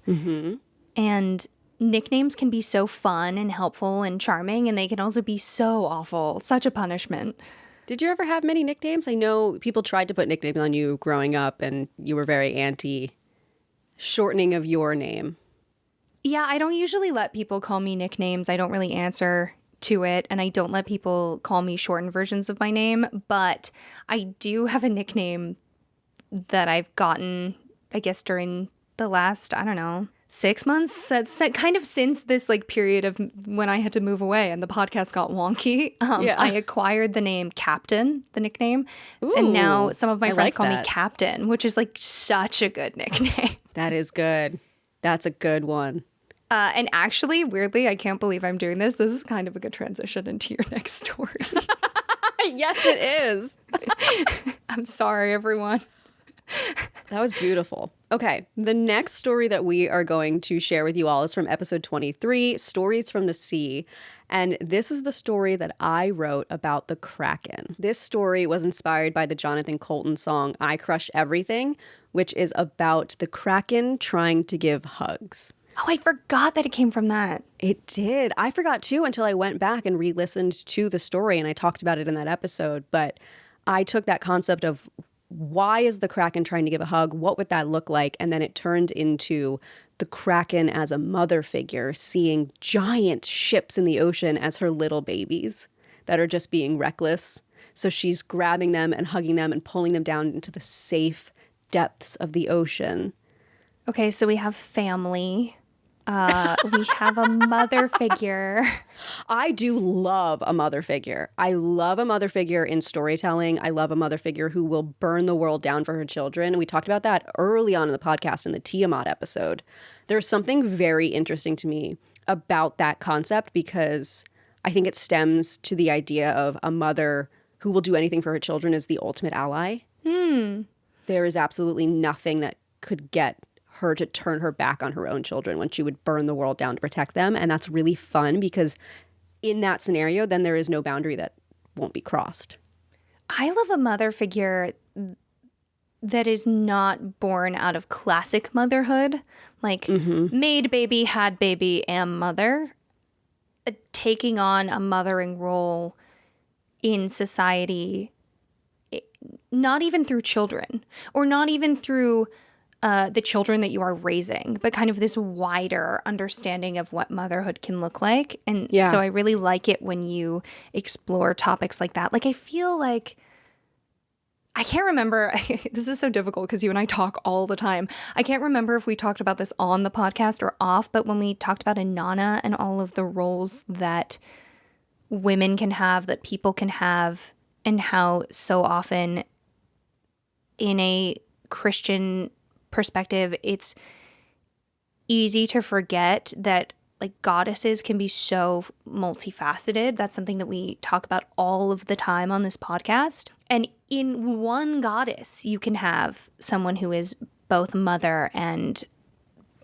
And nicknames can be so fun and helpful and charming, and they can also be so awful, such a punishment. Did you ever have many nicknames? I know people tried to put nicknames on you growing up, and you were very anti shortening of your name. Yeah, I don't usually let people call me nicknames. I don't really answer to it, and I don't let people call me shortened versions of my name, but I do have a nickname that I've gotten, I guess, during the last, 6 months. That's kind of since this like period of when I had to move away and the podcast got wonky. I acquired the name Captain, the nickname. Ooh, and now some of my friends like call me that. Captain, which is like such a good nickname. That is good. That's a good one. And actually, weirdly, I can't believe I'm doing this. This is kind of a good transition into your next story. Yes, it is. I'm sorry, everyone. That was beautiful. Okay, the next story that we are going to share with you all is from episode 23, Stories from the Sea. And this is the story that I wrote about the Kraken. This story was inspired by the Jonathan Colton song, I Crush Everything, which is about the Kraken trying to give hugs. Oh, I forgot that it came from that. It did. I forgot too until I went back and re-listened to the story and I talked about it in that episode. But I took that concept of why is the Kraken trying to give a hug? What would that look like? And then it turned into the Kraken as a mother figure, seeing giant ships in the ocean as her little babies that are just being reckless. So she's grabbing them and hugging them and pulling them down into the safe depths of the ocean. Okay, so we have family. We have a mother figure. I do love a mother figure. I love a mother figure in storytelling. I love a mother figure who will burn the world down for her children. We talked about that early on in the podcast in the Tiamat episode. There's something very interesting to me about that concept because I think it stems to the idea of a mother who will do anything for her children as the ultimate ally. There is absolutely nothing that could get her to turn her back on her own children when she would burn the world down to protect them. And that's really fun because in that scenario, then there is no boundary that won't be crossed. I love a mother figure that is not born out of classic motherhood, like made baby, had baby, am mother. Taking on a mothering role in society, not even through children or not even through the children that you are raising, but kind of this wider understanding of what motherhood can look like. And so I really like it when you explore topics like that. Like, I feel like, I can't remember, this is so difficult because you and I talk all the time. I can't remember if we talked about this on the podcast or off, but when we talked about Inanna and all of the roles that women can have, that people can have, and how so often in a Christian perspective, it's easy to forget that like goddesses can be so multifaceted. That's something that we talk about all of the time on this podcast. And in one goddess, you can have someone who is both mother and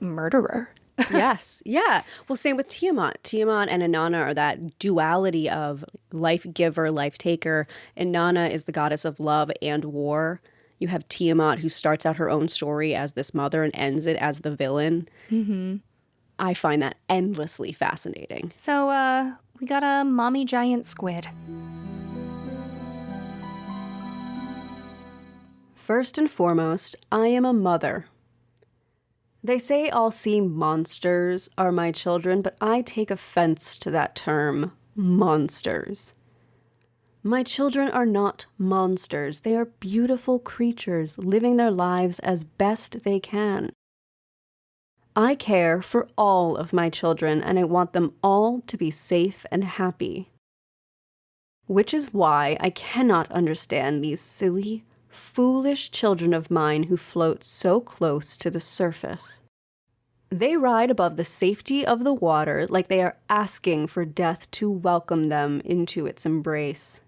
murderer. Yes. Yeah. Well, same with Tiamat. Tiamat and Inanna are that duality of life giver, life taker. Inanna is the goddess of love and war. You have Tiamat, who starts out her own story as this mother and ends it as the villain. I find that endlessly fascinating. So we got a mommy giant squid. First and foremost, I am a mother. They say all sea monsters are my children, but I take offense to that term, monsters. My children are not monsters. They are beautiful creatures living their lives as best they can. I care for all of my children, and I want them all to be safe and happy. Which is why I cannot understand these silly, foolish children of mine who float so close to the surface. They ride above the safety of the water like they are asking for death to welcome them into its embrace.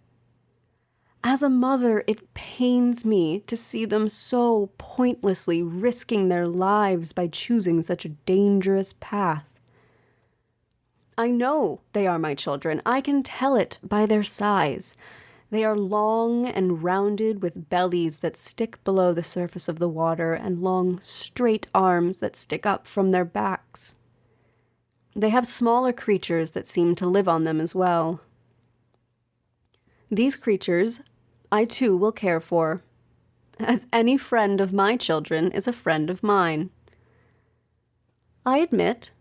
As a mother, it pains me to see them so pointlessly risking their lives by choosing such a dangerous path. I know they are my children. I can tell it by their size. They are long and rounded with bellies that stick below the surface of the water and long, straight arms that stick up from their backs. They have smaller creatures that seem to live on them as well. These creatures, I too will care for, as any friend of my children is a friend of mine. I admit,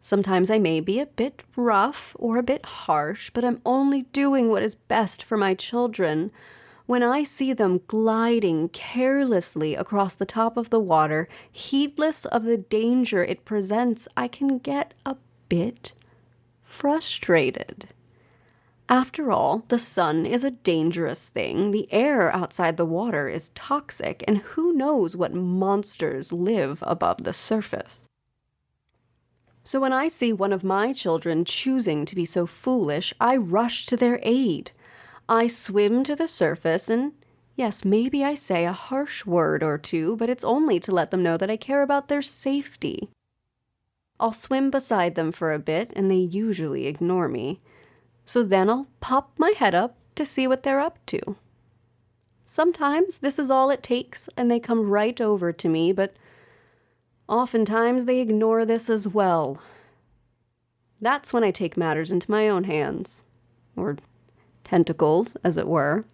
sometimes I may be a bit rough or a bit harsh, but I'm only doing what is best for my children. When I see them gliding carelessly across the top of the water, heedless of the danger it presents, I can get a bit frustrated. After all, the sun is a dangerous thing, the air outside the water is toxic, and who knows what monsters live above the surface. So when I see one of my children choosing to be so foolish, I rush to their aid. I swim to the surface and, yes, maybe I say a harsh word or two, but it's only to let them know that I care about their safety. I'll swim beside them for a bit, and they usually ignore me. So then I'll pop my head up to see what they're up to. Sometimes this is all it takes, and they come right over to me, but oftentimes they ignore this as well. That's when I take matters into my own hands, or tentacles, as it were.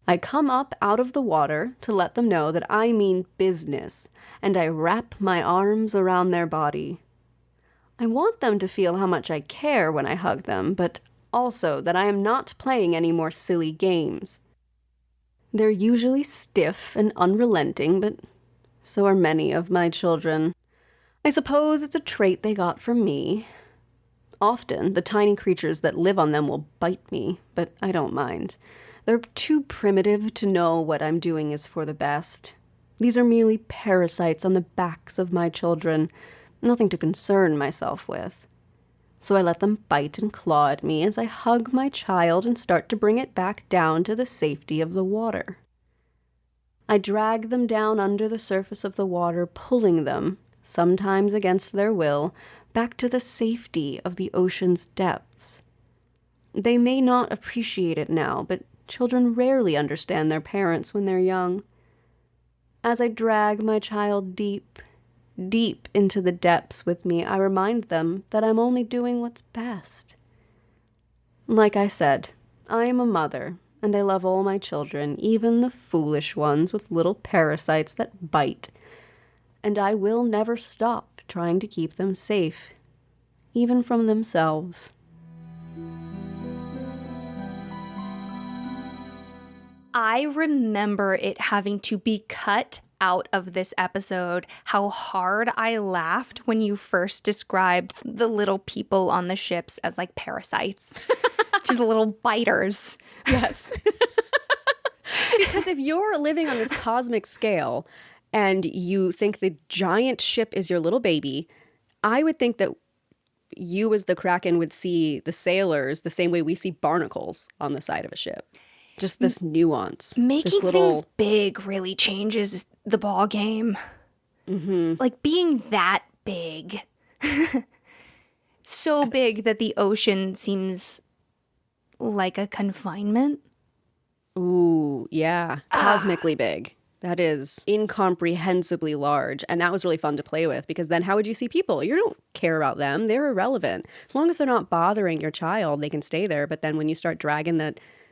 I come up out of the water to let them know that I mean business, and I wrap my arms around their body. I want them to feel how much I care when I hug them, but also that I am not playing any more silly games. They're usually stiff and unrelenting, but so are many of my children. I suppose it's a trait they got from me. Often, the tiny creatures that live on them will bite me, but I don't mind. They're too primitive to know what I'm doing is for the best. These are merely parasites on the backs of my children, nothing to concern myself with. So I let them bite and claw at me as I hug my child and start to bring it back down to the safety of the water. I drag them down under the surface of the water, pulling them, sometimes against their will, back to the safety of the ocean's depths. They may not appreciate it now, but children rarely understand their parents when they're young. As I drag my child deep, deep into the depths with me, I remind them that I'm only doing what's best. Like I said, I am a mother, and I love all my children, even the foolish ones with little parasites that bite. And I will never stop trying to keep them safe, even from themselves. I remember it having to be cut out of this episode, how hard I laughed when you first described the little people on the ships as like parasites, just little biters. Yes. Because if you're living on this cosmic scale and you think the giant ship is your little baby, I would think that you as the Kraken would see the sailors the same way we see barnacles on the side of a ship. Just this nuance. Making this things big really changes the ball game. Mm-hmm. Like being that big. So big that the ocean seems like a confinement. Ooh, yeah. Cosmically big. That is incomprehensibly large. And that was really fun to play with because then how would you see people? You don't care about them. They're irrelevant. As long as they're not bothering your child, they can stay there. But then when you start dragging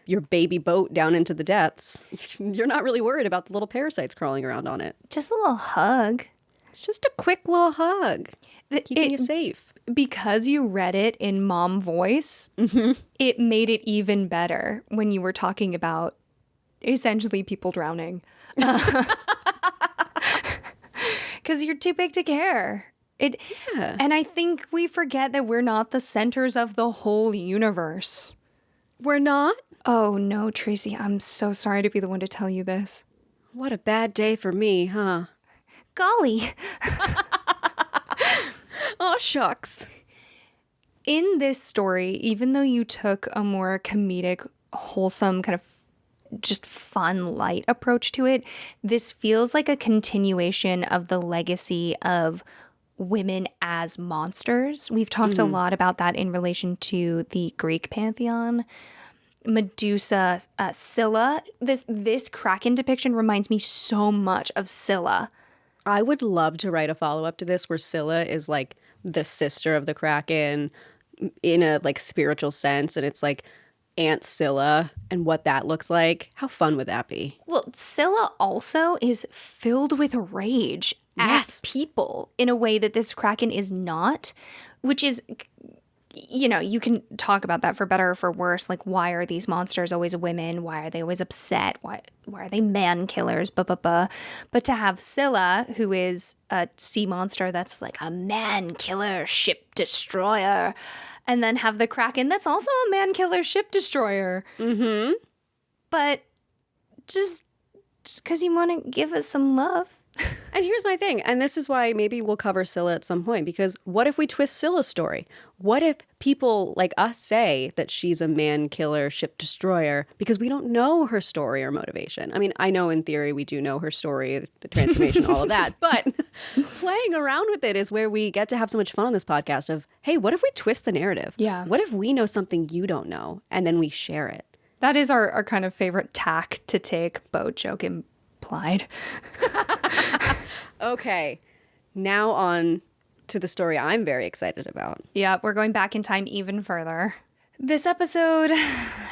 your baby boat down into the depths, you're not really worried about the little parasites crawling around on it. Just a little hug. It's just a quick little hug. Keeping you safe. Because you read it in mom voice, it made it even better when you were talking about essentially people drowning. Because you're too big to care. And I think we forget that we're not the centers of the whole universe. We're not? Oh, no, Tracy, I'm so sorry to be the one to tell you this. What a bad day for me, huh? Golly. Oh, shucks. In this story, even though you took a more comedic, wholesome, kind of just fun, light approach to it, this feels like a continuation of the legacy of women as monsters. We've talked a lot about that in relation to the Greek pantheon. Medusa, Scylla. This Kraken depiction reminds me so much of Scylla. I would love to write a follow-up to this where Scylla is like the sister of the Kraken in a like spiritual sense, and it's like Aunt Scylla and what that looks like. How fun would that be? Well, Scylla also is filled with rage at people in a way that this Kraken is not, which is, you know, you can talk about that for better or for worse. Like, why are these monsters always women? Why are they always upset? Why are they man killers? But to have Scylla, who is a sea monster that's like a man killer, ship destroyer, and then have the Kraken that's also a man killer, ship destroyer. Mm-hmm. But just because you want to give us some love. And here's my thing, and this is why maybe we'll cover Scylla at some point, because what if we twist Scylla's story? What if people like us say that she's a man killer, ship destroyer, because we don't know her story or motivation? I mean, I know in theory we do know her story, the transformation, all of that, but playing around with it is where we get to have so much fun on this podcast of, hey, what if we twist the narrative? Yeah. What if we know something you don't know, and then we share it? That is our kind of favorite tack to take, boat joke implied. Okay, now on to the story I'm very excited about. Yeah, we're going back in time even further. This episode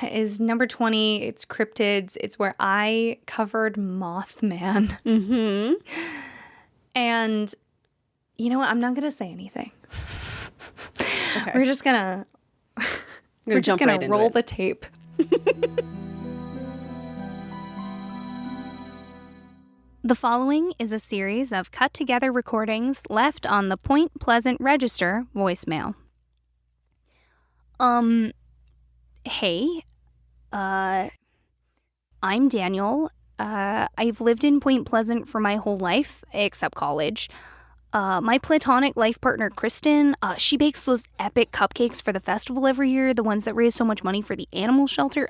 is number 20. It's cryptids. It's where I covered Mothman. Mm-hmm. And you know what? I'm not going to say anything. Okay. We're just going to roll the tape. The following is a series of cut-together recordings left on the Point Pleasant Register voicemail. Hey, I'm Daniel. I've lived in Point Pleasant for my whole life, except college. My platonic life partner, Kristen, she bakes those epic cupcakes for the festival every year, the ones that raise so much money for the animal shelter.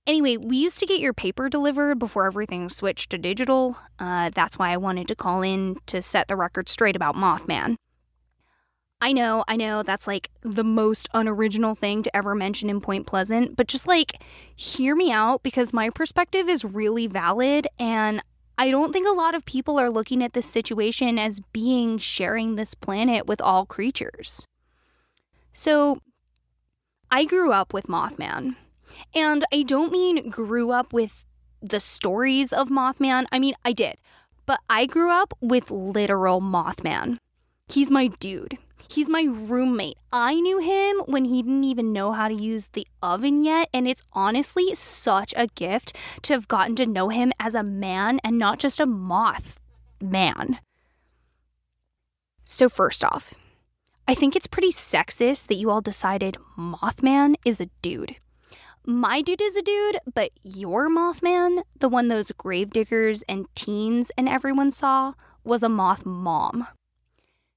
Anyway, we used to get your paper delivered before everything switched to digital. That's why I wanted to call in to set the record straight about Mothman. I know, that's like the most unoriginal thing to ever mention in Point Pleasant, but just like, hear me out because my perspective is really valid, and I don't think a lot of people are looking at this situation as being sharing this planet with all creatures. So, I grew up with Mothman. And I don't mean grew up with the stories of Mothman. I mean, I did. But I grew up with literal Mothman. He's my dude. He's my roommate. I knew him when he didn't even know how to use the oven yet. And it's honestly such a gift to have gotten to know him as a man and not just a moth man. So first off, I think it's pretty sexist that you all decided Mothman is a dude. My dude is a dude, but your Mothman, the one those gravediggers and teens and everyone saw, was a moth mom.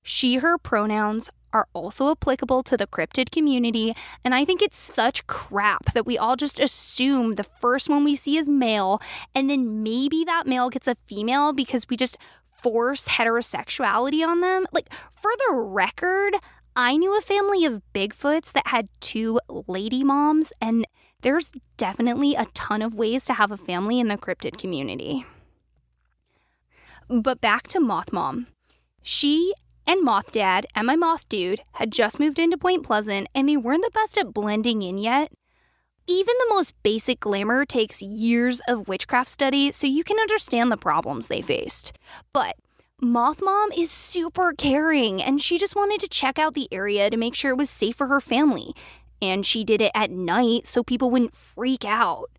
She, her pronouns are also applicable to the cryptid community, and I think it's such crap that we all just assume the first one we see is male, and then maybe that male gets a female because we just force heterosexuality on them. Like, for the record, I knew a family of Bigfoots that had 2 lady moms, and there's definitely a ton of ways to have a family in the cryptid community. But back to Moth Mom. She and Moth Dad and my Moth Dude had just moved into Point Pleasant, and they weren't the best at blending in yet. Even the most basic glamour takes years of witchcraft study, so you can understand the problems they faced. But Moth Mom is super caring, and she just wanted to check out the area to make sure it was safe for her family. And she did it at night so people wouldn't freak out.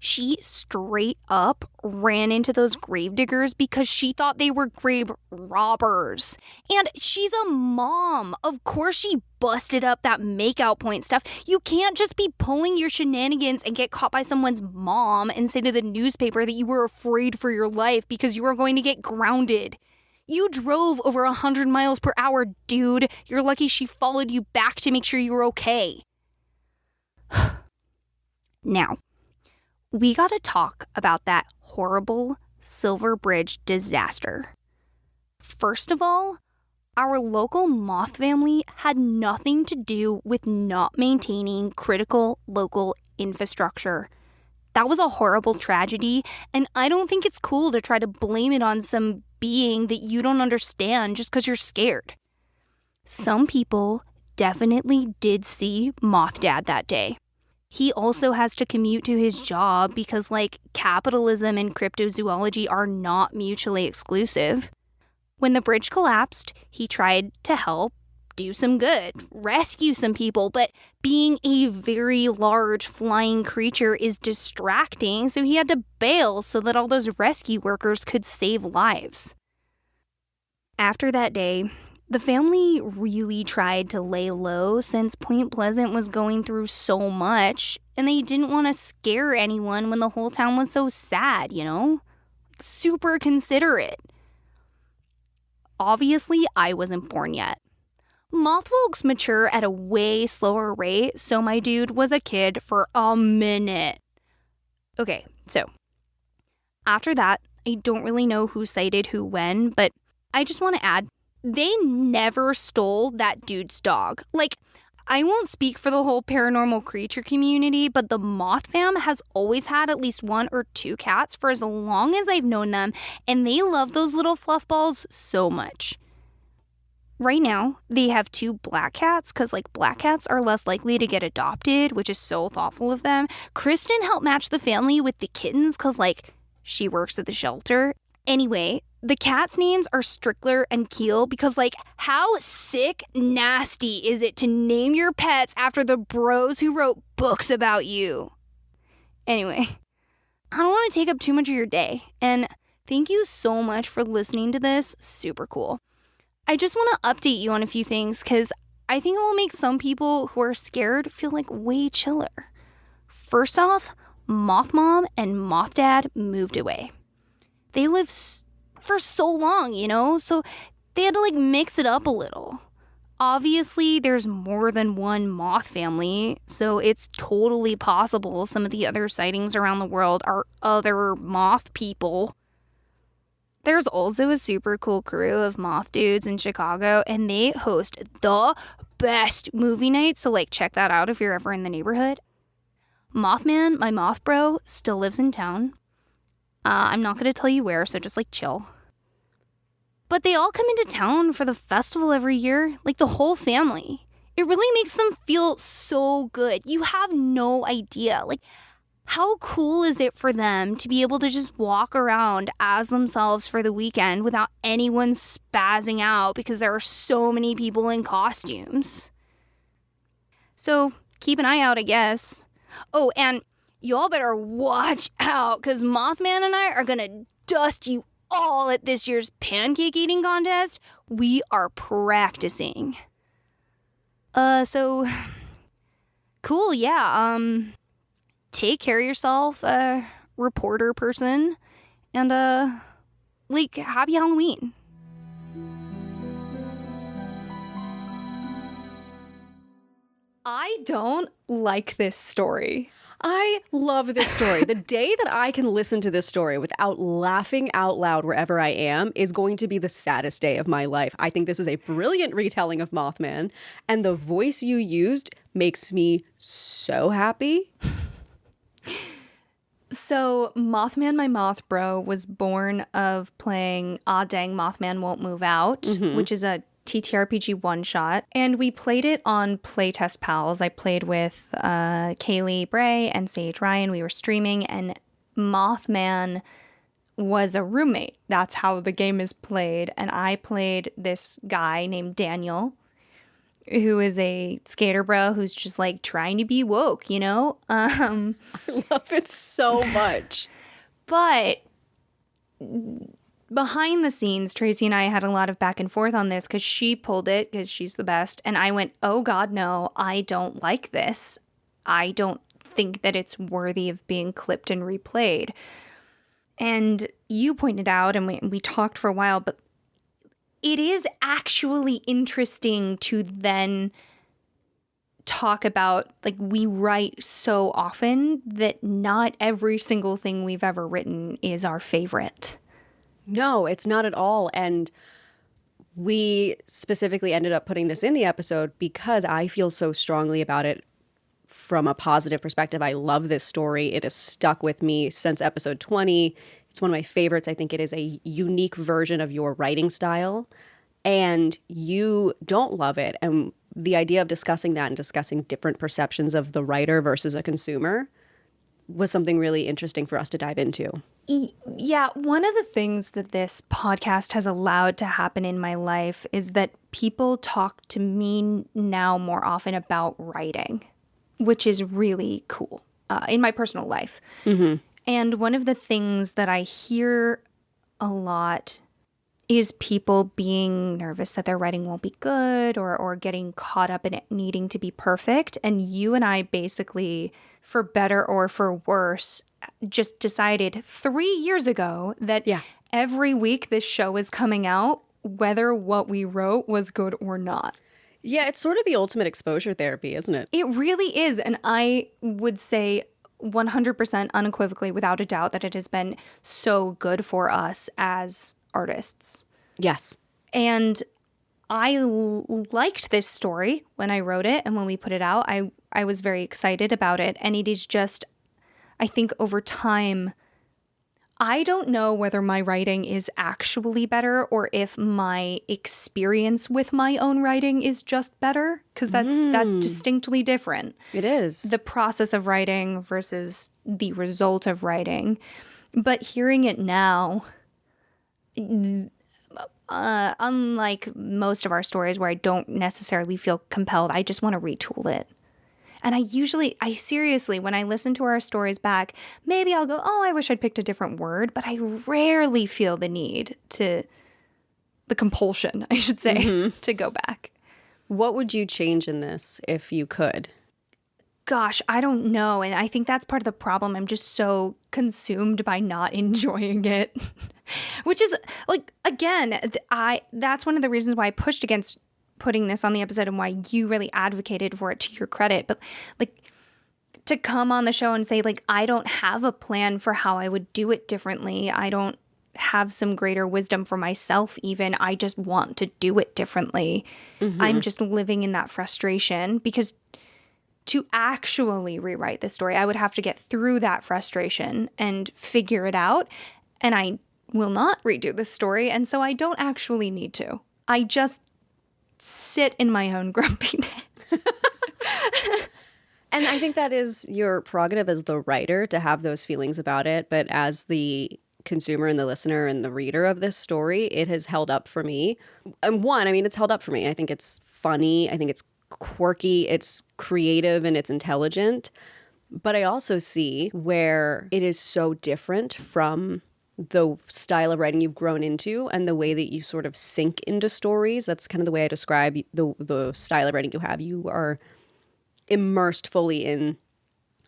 She straight up ran into those gravediggers because she thought they were grave robbers. And she's a mom. Of course she busted up that makeout point stuff. You can't just be pulling your shenanigans and get caught by someone's mom and say to the newspaper that you were afraid for your life because you were going to get grounded. You drove over 100 miles per hour, dude. You're lucky she followed you back to make sure you were okay. Now, we gotta talk about that horrible Silver Bridge disaster. First of all, our local moth family had nothing to do with not maintaining critical local infrastructure. That was a horrible tragedy, and I don't think it's cool to try to blame it on some being that you don't understand just because you're scared. Some people definitely did see Moth Dad that day. He also has to commute to his job because, capitalism and cryptozoology are not mutually exclusive. When the bridge collapsed, he tried to help do some good, rescue some people, but being a very large flying creature is distracting, so he had to bail so that all those rescue workers could save lives. After that day, the family really tried to lay low since Point Pleasant was going through so much, and they didn't want to scare anyone when the whole town was so sad, Super considerate. Obviously, I wasn't born yet. Moth folks mature at a way slower rate, so my dude was a kid for a minute. Okay, so after that, I don't really know who sighted who when, but I just want to add, they never stole that dude's dog. I won't speak for the whole paranormal creature community, but the Moth fam has always had at least 1 or 2 cats for as long as I've known them, and they love those little fluff balls so much. Right now, they have 2 black cats because, black cats are less likely to get adopted, which is so thoughtful of them. Kristen helped match the family with the kittens because, she works at the shelter. Anyway, the cats' names are Strickler and Keel because, how sick nasty is it to name your pets after the bros who wrote books about you? Anyway, I don't want to take up too much of your day, and thank you so much for listening to this. Super cool. I just want to update you on a few things because I think it will make some people who are scared feel like way chiller. First off, Moth Mom and Moth Dad moved away. They lived for so long, so they had to like mix it up a little. Obviously, there's more than one moth family, so it's totally possible some of the other sightings around the world are other moth people. There's also a super cool crew of moth dudes in Chicago, and they host the best movie nights, so like check that out if you're ever in the neighborhood. Mothman, my moth bro, still lives in town. I'm not going to tell you where, so just like chill. But they all come into town for the festival every year, like the whole family. It really makes them feel so good. You have no idea. Like, how cool is it for them to be able to just walk around as themselves for the weekend without anyone spazzing out because there are so many people in costumes? So, keep an eye out, I guess. Oh, and y'all better watch out because Mothman and I are going to dust you all at this year's pancake eating contest. We are practicing. So cool, yeah. Take care of yourself, reporter person, and like happy Halloween. I don't like this story. I love this story. The day that I can listen to this story without laughing out loud wherever I am is going to be the saddest day of my life. I think this is a brilliant retelling of Mothman, and the voice you used makes me so happy. So Mothman, my moth bro, was born of playing Aw Dang Mothman Won't Move Out, which is a TTRPG one-shot, and we played it on Playtest Pals. I played with Kaylee Bray and Sage Ryan. We were streaming, and Mothman was a roommate. That's how the game is played, and I played this guy named Daniel, who is a skater bro who's just like trying to be woke, I love it so much. But behind the scenes, Tracy and I had a lot of back and forth on this because she pulled it because she's the best. And I went, oh God, no, I don't like this. I don't think that it's worthy of being clipped and replayed. And you pointed out, and we talked for a while, but it is actually interesting to then talk about, like, we write so often that not every single thing we've ever written is our favorite. No, it's not at all. And we specifically ended up putting this in the episode because I feel so strongly about it from a positive perspective. I love this story. It has stuck with me since episode 20. It's one of my favorites. I think it is a unique version of your writing style. And you don't love it. And the idea of discussing that and discussing different perceptions of the writer versus a consumer was something really interesting for us to dive into. Yeah, one of the things that this podcast has allowed to happen in my life is that people talk to me now more often about writing, which is really cool in my personal life. Mm-hmm. And one of the things that I hear a lot is people being nervous that their writing won't be good or getting caught up in it needing to be perfect. And you and I basically, for better or for worse, just decided 3 years ago that every week this show is coming out, whether what we wrote was good or not. Yeah, it's sort of the ultimate exposure therapy, isn't it? It really is. And I would say 100% unequivocally, without a doubt, that it has been so good for us as artists. Yes. And I liked this story when I wrote it, and when we put it out, I was very excited about it. And it is just, I think over time, I don't know whether my writing is actually better or if my experience with my own writing is just better, because that's distinctly different. It is. The process of writing versus the result of writing. But hearing it now, unlike most of our stories where I don't necessarily feel compelled, I just want to retool it. And I seriously, when I listen to our stories back, maybe I'll go, oh, I wish I'd picked a different word, but I rarely feel the compulsion, I should say, to go back. What would you change in this if you could? Gosh, I don't know. And I think that's part of the problem. I'm just so consumed by not enjoying it. Which is, like, again, that's one of the reasons why I pushed against putting this on the episode and why you really advocated for it, to your credit. But, like, to come on the show and say, like, I don't have a plan for how I would do it differently. I don't have some greater wisdom for myself even. I just want to do it differently. I'm just living in that frustration because to actually rewrite the story, I would have to get through that frustration and figure it out. And I will not redo the story. And so I don't actually need to. I just sit in my own grumpiness. And I think that is your prerogative as the writer to have those feelings about it. But as the consumer and the listener and the reader of this story, it has held up for me. And it's held up for me. I think it's funny. I think it's quirky, it's creative, and it's intelligent. But I also see where it is so different from the style of writing you've grown into and the way that you sort of sink into stories. That's kind of the way I describe the style of writing you have. You are immersed fully in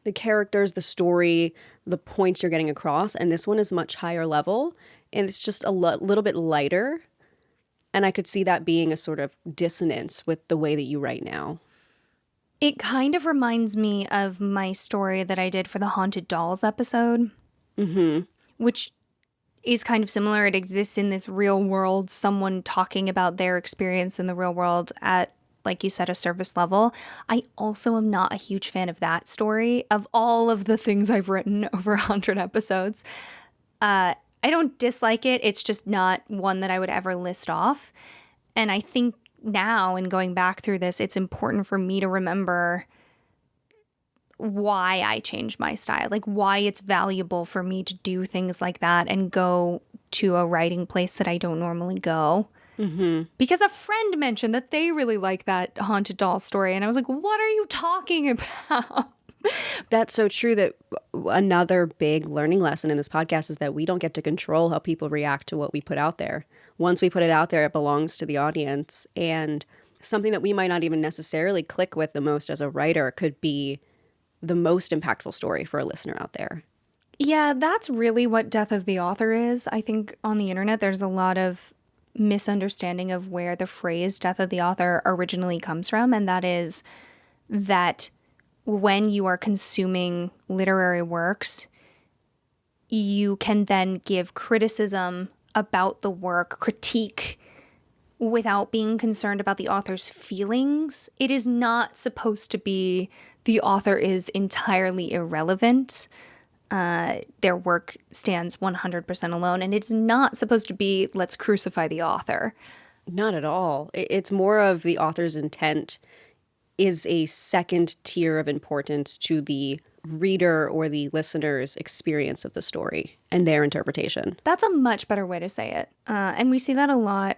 the characters, the story, the points you're getting across. And this one is much higher level, and it's just a little bit lighter. And I could see that being a sort of dissonance with the way that you write now. It kind of reminds me of my story that I did for the Haunted Dolls episode, which is kind of similar. It exists in this real world, someone talking about their experience in the real world at, like you said, a surface level. I also am not a huge fan of that story. Of all of the things I've written over 100 episodes, I don't dislike it. It's just not one that I would ever list off. And I think now, in going back through this, it's important for me to remember why I changed my style, like why it's valuable for me to do things like that and go to a writing place that I don't normally go. Because a friend mentioned that they really like that Haunted Doll story. And I was like, what are you talking about? That's so true. That another big learning lesson in this podcast is that we don't get to control how people react to what we put out there. Once we put it out there, it belongs to the audience. And something that we might not even necessarily click with the most as a writer could be the most impactful story for a listener out there. Yeah, that's really what Death of the Author is. I think on the internet, there's a lot of misunderstanding of where the phrase Death of the Author originally comes from. And that is that when you are consuming literary works, you can then give criticism about the work, critique, without being concerned about the author's feelings. It is not supposed to be the author is entirely irrelevant. Their work stands 100% alone. And it's not supposed to be, let's crucify the author. Not at all. It's more of the author's intent is a second tier of importance to the reader or the listener's experience of the story and their interpretation. That's a much better way to say it. And we see that a lot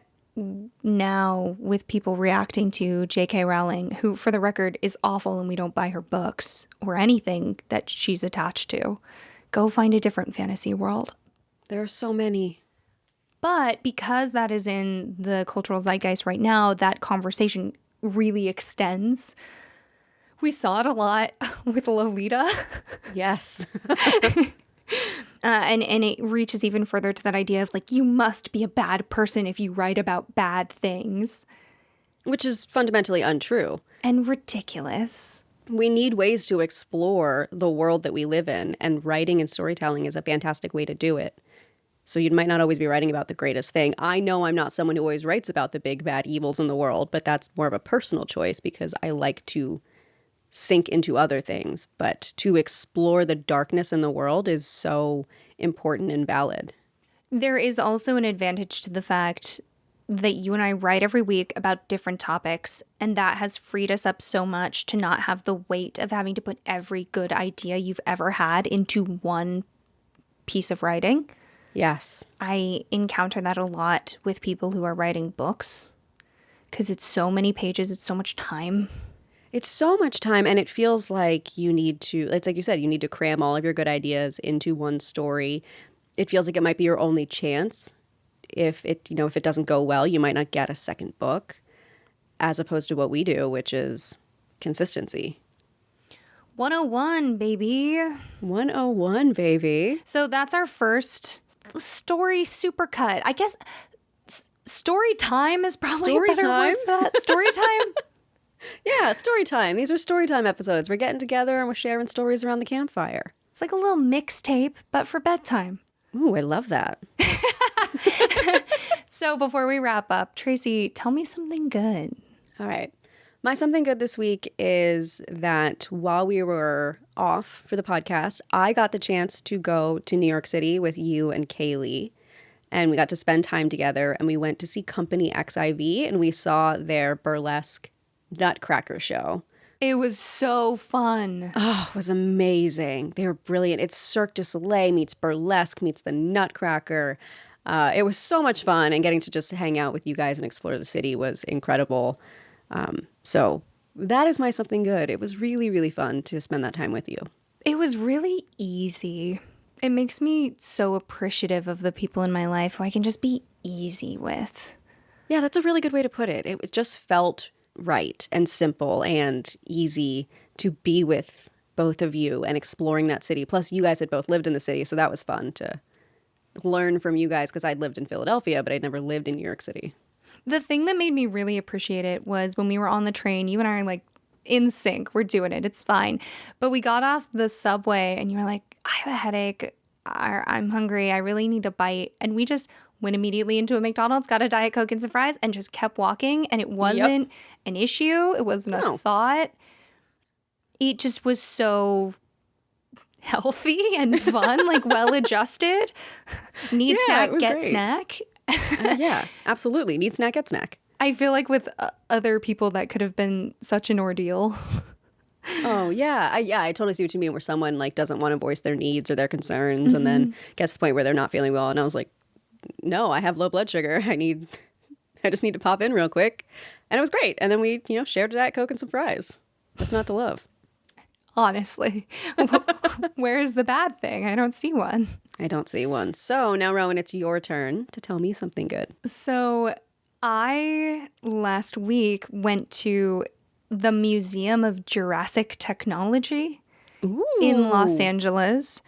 now with people reacting to J.K. Rowling, who, for the record, is awful and we don't buy her books or anything that she's attached to. Go find a different fantasy world. There are so many. But because that is in the cultural zeitgeist right now, that conversation really extends. We saw it a lot with Lolita. Yes. And it reaches even further to that idea of, like, you must be a bad person if you write about bad things. Which is fundamentally untrue. And ridiculous. We need ways to explore the world that we live in, and writing and storytelling is a fantastic way to do it. So you might not always be writing about the greatest thing. I know I'm not someone who always writes about the big bad evils in the world, but that's more of a personal choice because I like to sink into other things. But to explore the darkness in the world is so important and valid. There is also an advantage to the fact that you and I write every week about different topics, and that has freed us up so much to not have the weight of having to put every good idea you've ever had into one piece of writing. Yes. I encounter that a lot with people who are writing books because it's so many pages, it's so much time. It's so much time, and it feels like it's like you said, you need to cram all of your good ideas into one story. It feels like it might be your only chance. If it doesn't go well, you might not get a second book, as opposed to what we do, which is consistency. 101, baby. 101, baby. So that's our first story supercut. I guess story time is probably a better word for that. Story time? Yeah, story time. These are story time episodes. We're getting together and we're sharing stories around the campfire. It's like a little mixtape, but for bedtime. Ooh, I love that. So before we wrap up, Tracy, tell me something good. All right. My something good this week is that while we were off for the podcast, I got the chance to go to New York City with you and Kaylee. And we got to spend time together, and we went to see Company XIV, and we saw their burlesque Nutcracker show. It was so fun. Oh, it was amazing. They were brilliant. It's Cirque du Soleil meets burlesque meets the Nutcracker. It was so much fun, and getting to just hang out with you guys and explore the city was incredible. So that is my something good. It was really, really fun to spend that time with you. It was really easy. It makes me so appreciative of the people in my life who I can just be easy with. Yeah, that's a really good way to put it. It just felt right and simple and easy to be with both of you and exploring that city. Plus, you guys had both lived in the city, so that was fun to learn from you guys because I'd lived in Philadelphia, but I'd never lived in New York City. The thing that made me really appreciate it was when we were on the train, you and I are like in sync. We're doing it. It's fine. But we got off the subway and you were like, I have a headache. I'm hungry. I really need a bite. And we just went immediately into a McDonald's, got a Diet Coke and some fries, and just kept walking. And it wasn't an issue. It wasn't a thought. It just was so healthy and fun, like well adjusted. Need snack, get great. Snack. Yeah, absolutely. Need snack, get snack. I feel like with other people that could have been such an ordeal. Oh, yeah. I totally see what you mean, where someone like doesn't want to voice their needs or their concerns and then gets to the point where they're not feeling well. And I was like, no, I have low blood sugar. I just need to pop in real quick. And it was great. And then we, shared a Diet Coke and some fries. What's not to love? Honestly. Where's the bad thing? I don't see one. I don't see one. So now, Rowan, it's your turn to tell me something good. So I, last week, went to the Museum of Jurassic Technology in Los Angeles,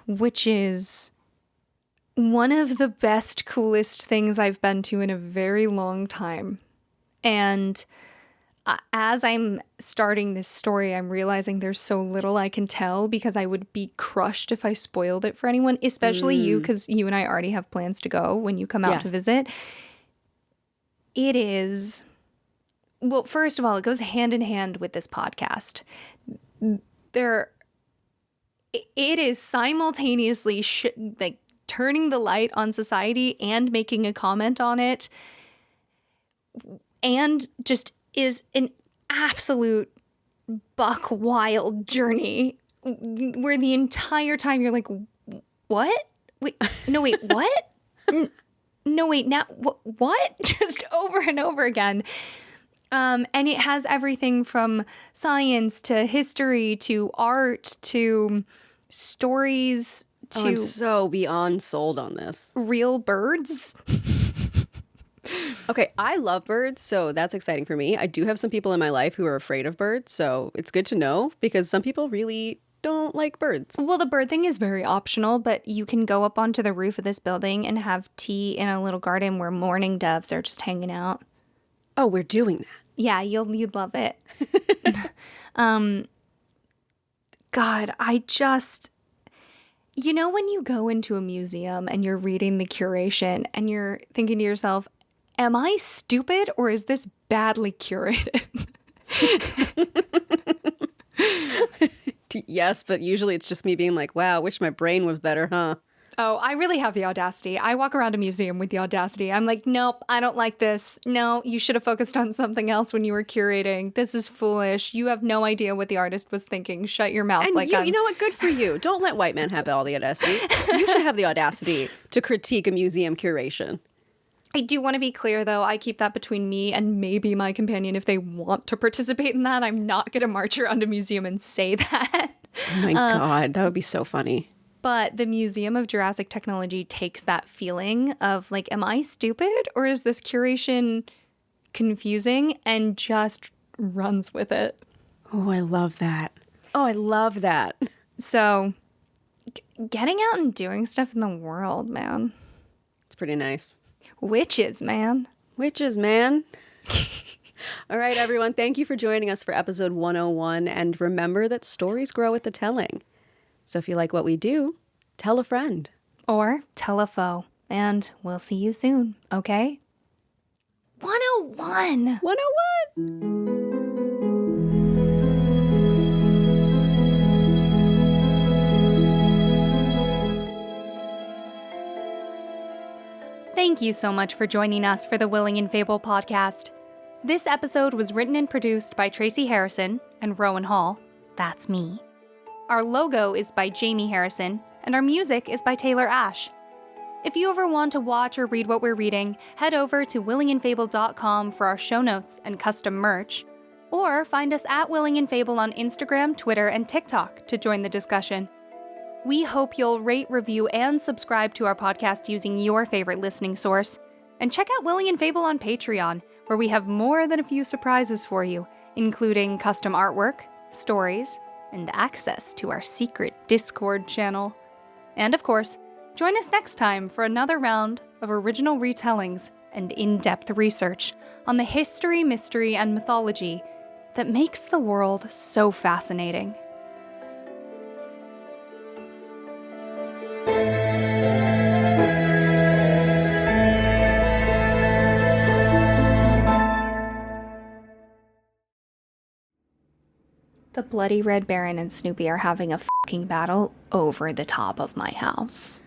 which is one of the best, coolest things I've been to in a very long time. And as I'm starting this story, I'm realizing there's so little I can tell because I would be crushed if I spoiled it for anyone, especially you, because you and I already have plans to go when you come out to visit. It is, well, first of all, it goes hand in hand with this podcast. It is simultaneously like turning the light on society and making a comment on it, and just is an absolute buck wild journey where the entire time you're like, what? Wait, no, wait, what? No, wait, now, what? Just over and over again. And it has everything from science to history to art to stories to I'm so beyond sold on this. Real birds. Okay, I love birds, so that's exciting for me. I do have some people in my life who are afraid of birds, so it's good to know because some people really don't like birds. Well, the bird thing is very optional, but you can go up onto the roof of this building and have tea in a little garden where mourning doves are just hanging out. Oh, we're doing that. Yeah, you'd love it. God, when you go into a museum and you're reading the curation and you're thinking to yourself, am I stupid or is this badly curated? Yes, but usually it's just me being like, wow, wish my brain was better, huh? Oh, I really have the audacity. I walk around a museum with the audacity. I'm like, nope, I don't like this. No, you should have focused on something else when you were curating. This is foolish. You have no idea what the artist was thinking. Shut your mouth. And you know what? Good for you. Don't let white men have all the audacity. You should have the audacity to critique a museum curation. I do want to be clear, though. I keep that between me and maybe my companion if they want to participate in that. I'm not going to march around a museum and say that. Oh my God, that would be so funny. But the Museum of Jurassic Technology takes that feeling of like, am I stupid or is this curation confusing, and just runs with it. Oh, I love that. Oh, I love that. So getting out and doing stuff in the world, man. It's pretty nice. Witches, man. Witches, man. All right, everyone. Thank you for joining us for episode 101. And remember that stories grow with the telling. So if you like what we do, tell a friend. Or tell a foe. And we'll see you soon, okay? 101! 101! Thank you so much for joining us for the Willing and Fable podcast. This episode was written and produced by Tracy Harrison and Rowan Hall. That's me. Our logo is by Jamie Harrison, and our music is by Taylor Ash. If you ever want to watch or read what we're reading, head over to willingandfable.com for our show notes and custom merch, or find us at Willing and Fable on Instagram, Twitter, and TikTok to join the discussion. We hope you'll rate, review, and subscribe to our podcast using your favorite listening source. And check out Willing and Fable on Patreon, where we have more than a few surprises for you, including custom artwork, stories, and access to our secret Discord channel. And of course, join us next time for another round of original retellings and in-depth research on the history, mystery, and mythology that makes the world so fascinating. The Bloody Red Baron and Snoopy are having a fucking battle over the top of my house.